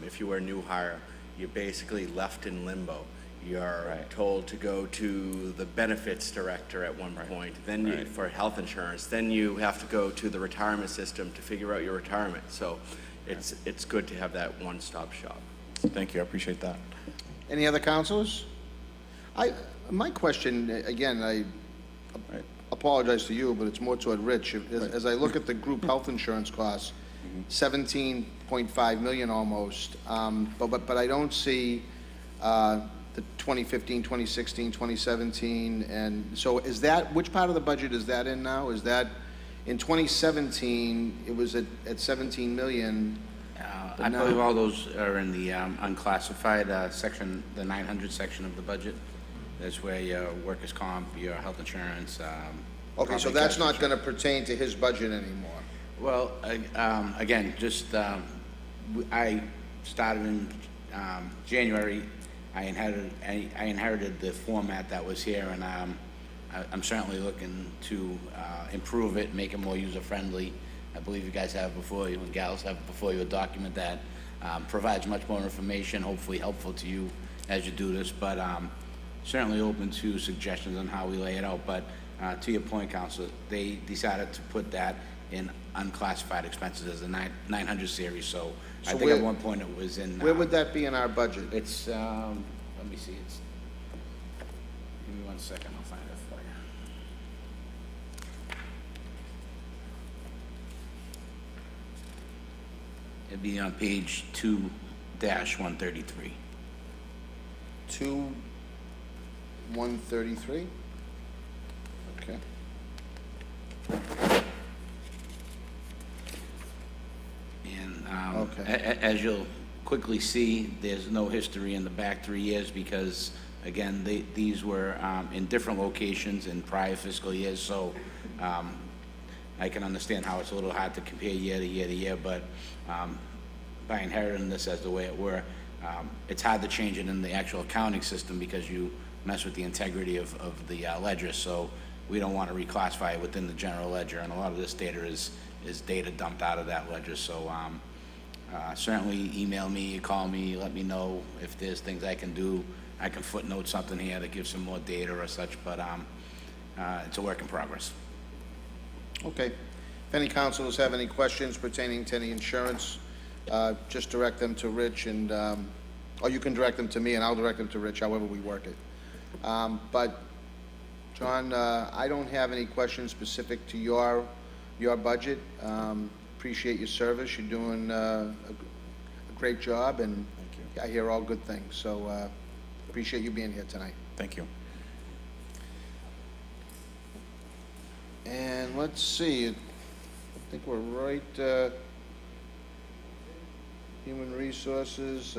Speaker 7: if you were a new hire, you're basically left in limbo. You're told to go to the benefits director at one point, then for health insurance, then you have to go to the retirement system to figure out your retirement. So it's good to have that one-stop shop.
Speaker 14: Thank you, I appreciate that.
Speaker 1: Any other councilors? My question, again, I apologize to you, but it's more toward Rich. As I look at the group health insurance costs, 17.5 million almost, but I don't see the 2015, 2016, 2017, and so is that, which part of the budget is that in now? Is that, in 2017, it was at 17 million?
Speaker 6: I believe all those are in the unclassified section, the 900 section of the budget. That's where your workers' comp, your health insurance.
Speaker 1: Okay, so that's not going to pertain to his budget anymore?
Speaker 6: Well, again, just, I started in January. I inherited the format that was here, and I'm certainly looking to improve it, make it more user-friendly. I believe you guys have before you, and gals have before you, a document that provides much more information, hopefully helpful to you as you do this, but certainly open to suggestions on how we lay it out. But to your point, Councilor, they decided to put that in unclassified expenses as the 900 series, so I think at one point it was in...
Speaker 1: Where would that be in our budget?
Speaker 6: It's, let me see, it's, give me 1 second, I'll find it for you. It'd be on page 2-133.
Speaker 1: 133? Okay.
Speaker 6: And
Speaker 1: Okay.
Speaker 6: as you'll quickly see, there's no history in the back 3 years because, again, these were in different locations in prior fiscal years, so I can understand how it's a little hard to compare year to year to year, but by inheriting this as the way it were, it's hard to change it in the actual accounting system because you mess with the integrity of the ledger, so we don't want to reclassify it within the general ledger, and a lot of this data is data dumped out of that ledger, so certainly email me, call me, let me know if there's things I can do. I can footnote something here to give some more data or such, but it's a work in progress.
Speaker 1: Okay. If any councilors have any questions pertaining to any insurance, just direct them to Rich, and or you can direct them to me, and I'll direct them to Rich, however we work it. But, John, I don't have any questions specific to your budget. Appreciate your service. You're doing a great job, and I hear all good things. So appreciate you being here tonight.
Speaker 14: Thank you.
Speaker 1: And let's see, I think we're right, Human Resources,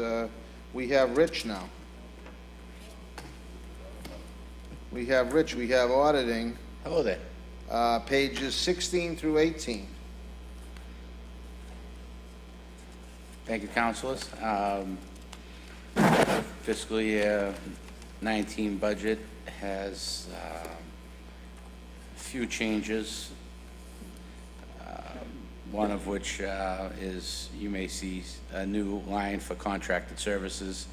Speaker 1: we have Rich now. We have Rich, we have auditing,
Speaker 6: Hello there.
Speaker 1: pages 16 through 18.
Speaker 6: Thank you, councilors. Fiscal year 19 budget has a few changes, one of which is, you may see a new line for contracted services.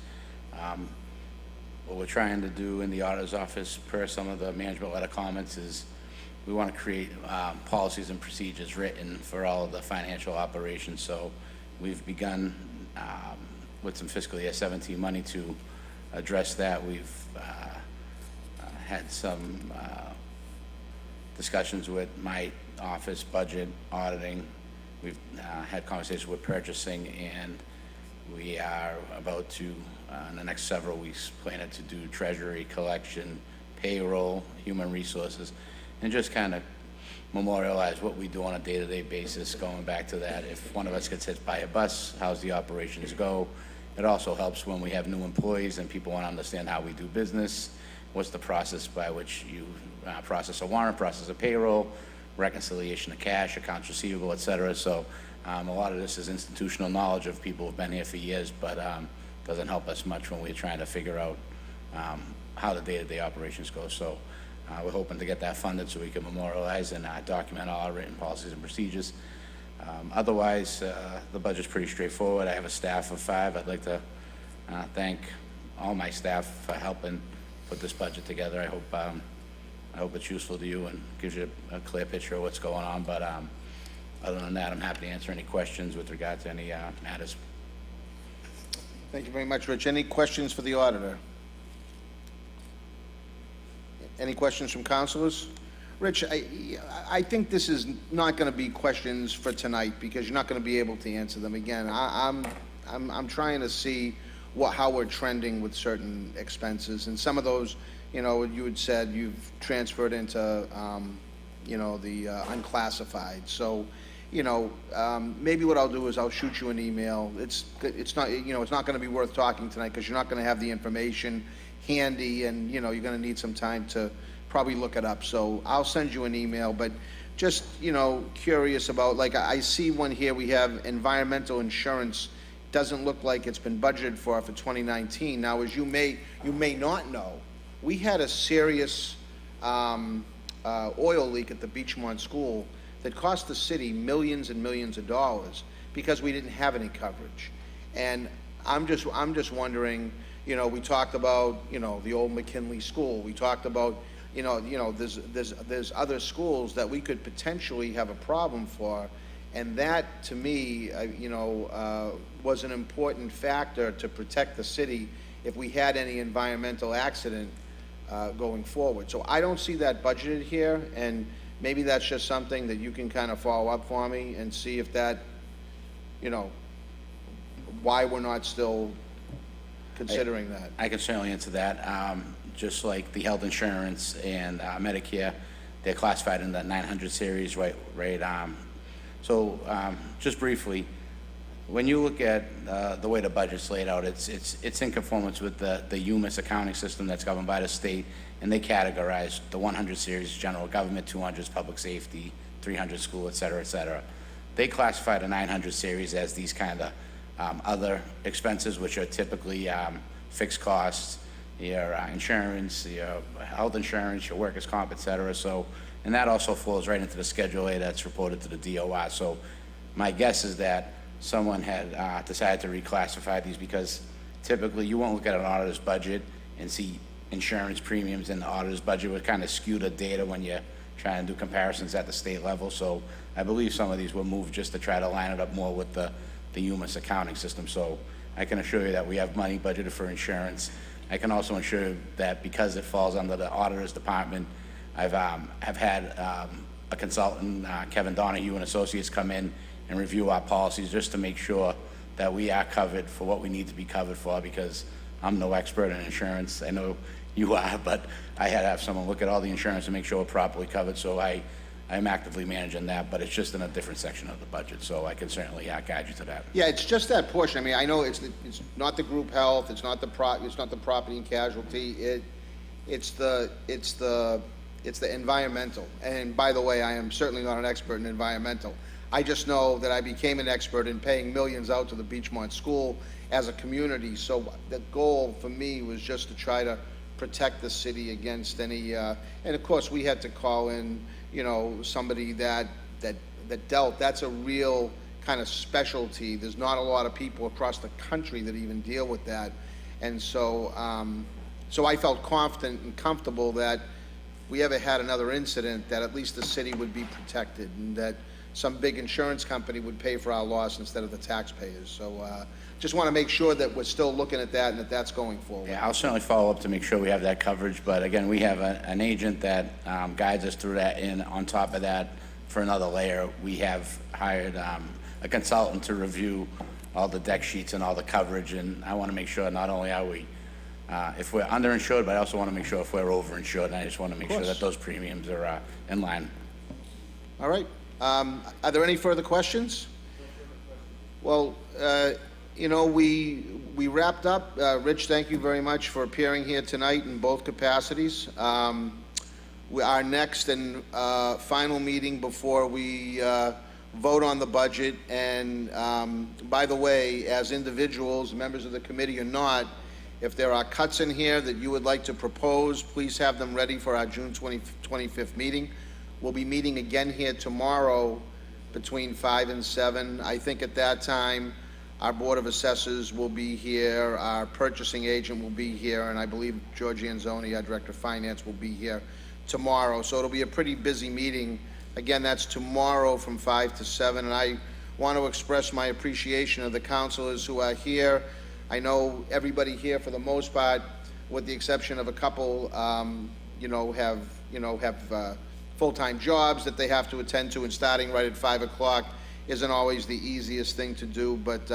Speaker 6: What we're trying to do in the auditor's office, per some of the management letter comments, is we want to create policies and procedures written for all of the financial operations. So we've begun with some fiscal year 17 money to address that. We've had some discussions with my office, budget, auditing. We've had conversations with purchasing, and we are about to, in the next several weeks, planning to do treasury, collection, payroll, human resources, and just kind of memorialize what we do on a day-to-day basis, going back to that. If one of us gets hit by a bus, how's the operations go? It also helps when we have new employees and people want to understand how we do business. What's the process by which you process a warrant, process a payroll, reconciliation of cash, accounts receivable, et cetera. So a lot of this is institutional knowledge of people who've been here for years, but doesn't help us much when we're trying to figure out how the day-to-day operations go. So we're hoping to get that funded so we can memorialize and document all our written policies and procedures. Otherwise, the budget's pretty straightforward. I have a staff of 5. I'd like to thank all my staff for helping put this budget together. I hope it's useful to you and gives you a clear picture of what's going on. But other than that, I'm happy to answer any questions with regard to any matters.
Speaker 1: Thank you very much, Rich. Any questions for the auditor? Any questions from councilors? Rich, I think this is not going to be questions for tonight because you're not going to be able to answer them. Again, I'm trying to see how we're trending with certain expenses, and some of those, you know, you had said you've transferred into, you know, the unclassified. So, you know, maybe what I'll do is I'll shoot you an email. It's not, you know, it's not going to be worth talking tonight because you're not going to have the information handy, and you know, you're going to need some time to probably look it up. So I'll send you an email, but just, you know, curious about, like, I see one here, we have environmental insurance, doesn't look like it's been budgeted for 2019. Now, as you may not know, we had a serious oil leak at the Beachmont School that cost the city millions and millions of dollars because we didn't have any coverage. And I'm just wondering, you know, we talked about, you know, the old McKinley School. We talked about, you know, there's other schools that we could potentially have a problem for, and that, to me, you know, was an important factor to protect the city if we had any environmental accident going forward. So I don't see that budgeted here, and maybe that's just something that you can kind of follow up for me and see if that, you know, why we're not still considering that.
Speaker 6: I can certainly answer that. Just like the health insurance and Medicare, they're classified in the 900 series, right? So just briefly, when you look at the way the budget's laid out, it's in conformance with the UMass accounting system that's governed by the state, and they categorize the 100 series general government, 200 public safety, 300 school, et cetera, et cetera. They classify the 900 series as these kind of other expenses, which are typically fixed costs, your insurance, your health insurance, your workers' comp, et cetera. So, and that also flows right into the Schedule A that's reported to the DOR. So my guess is that someone had decided to reclassify these because typically you won't look at an auditor's budget and see insurance premiums in the auditor's budget would kind of skew the data when you're trying to do comparisons at the state level. So I believe some of these were moved just to try to line it up more with the UMass accounting system. So I can assure you that we have money budgeted for insurance. I can also assure you that because it falls under the auditor's department, have had a consultant, Kevin Donahue and Associates, come in and review our policies just to make sure that we are covered for what we need to be covered for, because I'm no expert in insurance. I know you are, but I had to have someone look at all the insurance and make sure we're properly covered, so I'm actively managing that, but it's just in a different section of the budget, so I can certainly guide you to that.
Speaker 1: Yeah, it's just that portion. I mean, I know it's not the group health, it's not the property and casualty, it's the environmental. And by the way, I am certainly not an expert in environmental. I just know that I became an expert in paying millions out to the Beachmont School as a community. So the goal for me was just to try to protect the city against any, and of course we had to call in, somebody that dealt. That's a real kind of specialty. There's not a lot of people across the country that even deal with that. And so, so I felt confident and comfortable that if we ever had another incident, that at least the city would be protected and that some big insurance company would pay for our loss instead of the taxpayers. So just want to make sure that we're still looking at that and that that's going forward.
Speaker 6: Yeah, I'll certainly follow up to make sure we have that coverage, but again, we have an agent that guides us through that, and on top of that, for another layer, we have hired a consultant to review all the deck sheets and all the coverage, and I want to make sure not only are we, if we're underinsured, but I also want to make sure if we're overinsured, and I just want to make sure that those premiums are in line.
Speaker 1: All right. Are there any further questions? Well, we wrapped up. Rich, thank you very much for appearing here tonight in both capacities. Our next and final meeting before we vote on the budget, and by the way, as individuals, members of the committee or not, if there are cuts in here that you would like to propose, please have them ready for our June 25th meeting. We'll be meeting again here tomorrow between 5 and 7. I think at that time, our Board of Assessors will be here, our purchasing agent will be here, and I believe George Anzoni, our Director of Finance, will be here tomorrow. So it'll be a pretty busy meeting. Again, that's tomorrow from 5 to 7, and I want to express my appreciation of the councilors who are here. I know everybody here, for the most part, with the exception of a couple, have full-time jobs that they have to attend to, and starting right at 5 o'clock isn't always the easiest thing to do, but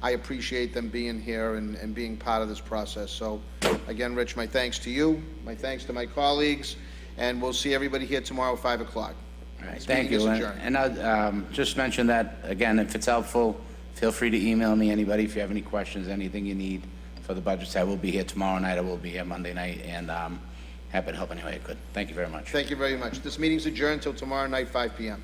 Speaker 1: I appreciate them being here and being part of this process. So again, Rich, my thanks to you, my thanks to my colleagues, and we'll see everybody here tomorrow at 5 o'clock.
Speaker 6: All right, thank you. And I'll just mention that, again, if it's helpful, feel free to email me, anybody, if you have any questions, anything you need for the budget. I will be here tomorrow night, I will be here Monday night, and happy to help any way I could. Thank you very much.
Speaker 1: Thank you very much. This meeting's adjourned until tomorrow night, 5 p.m.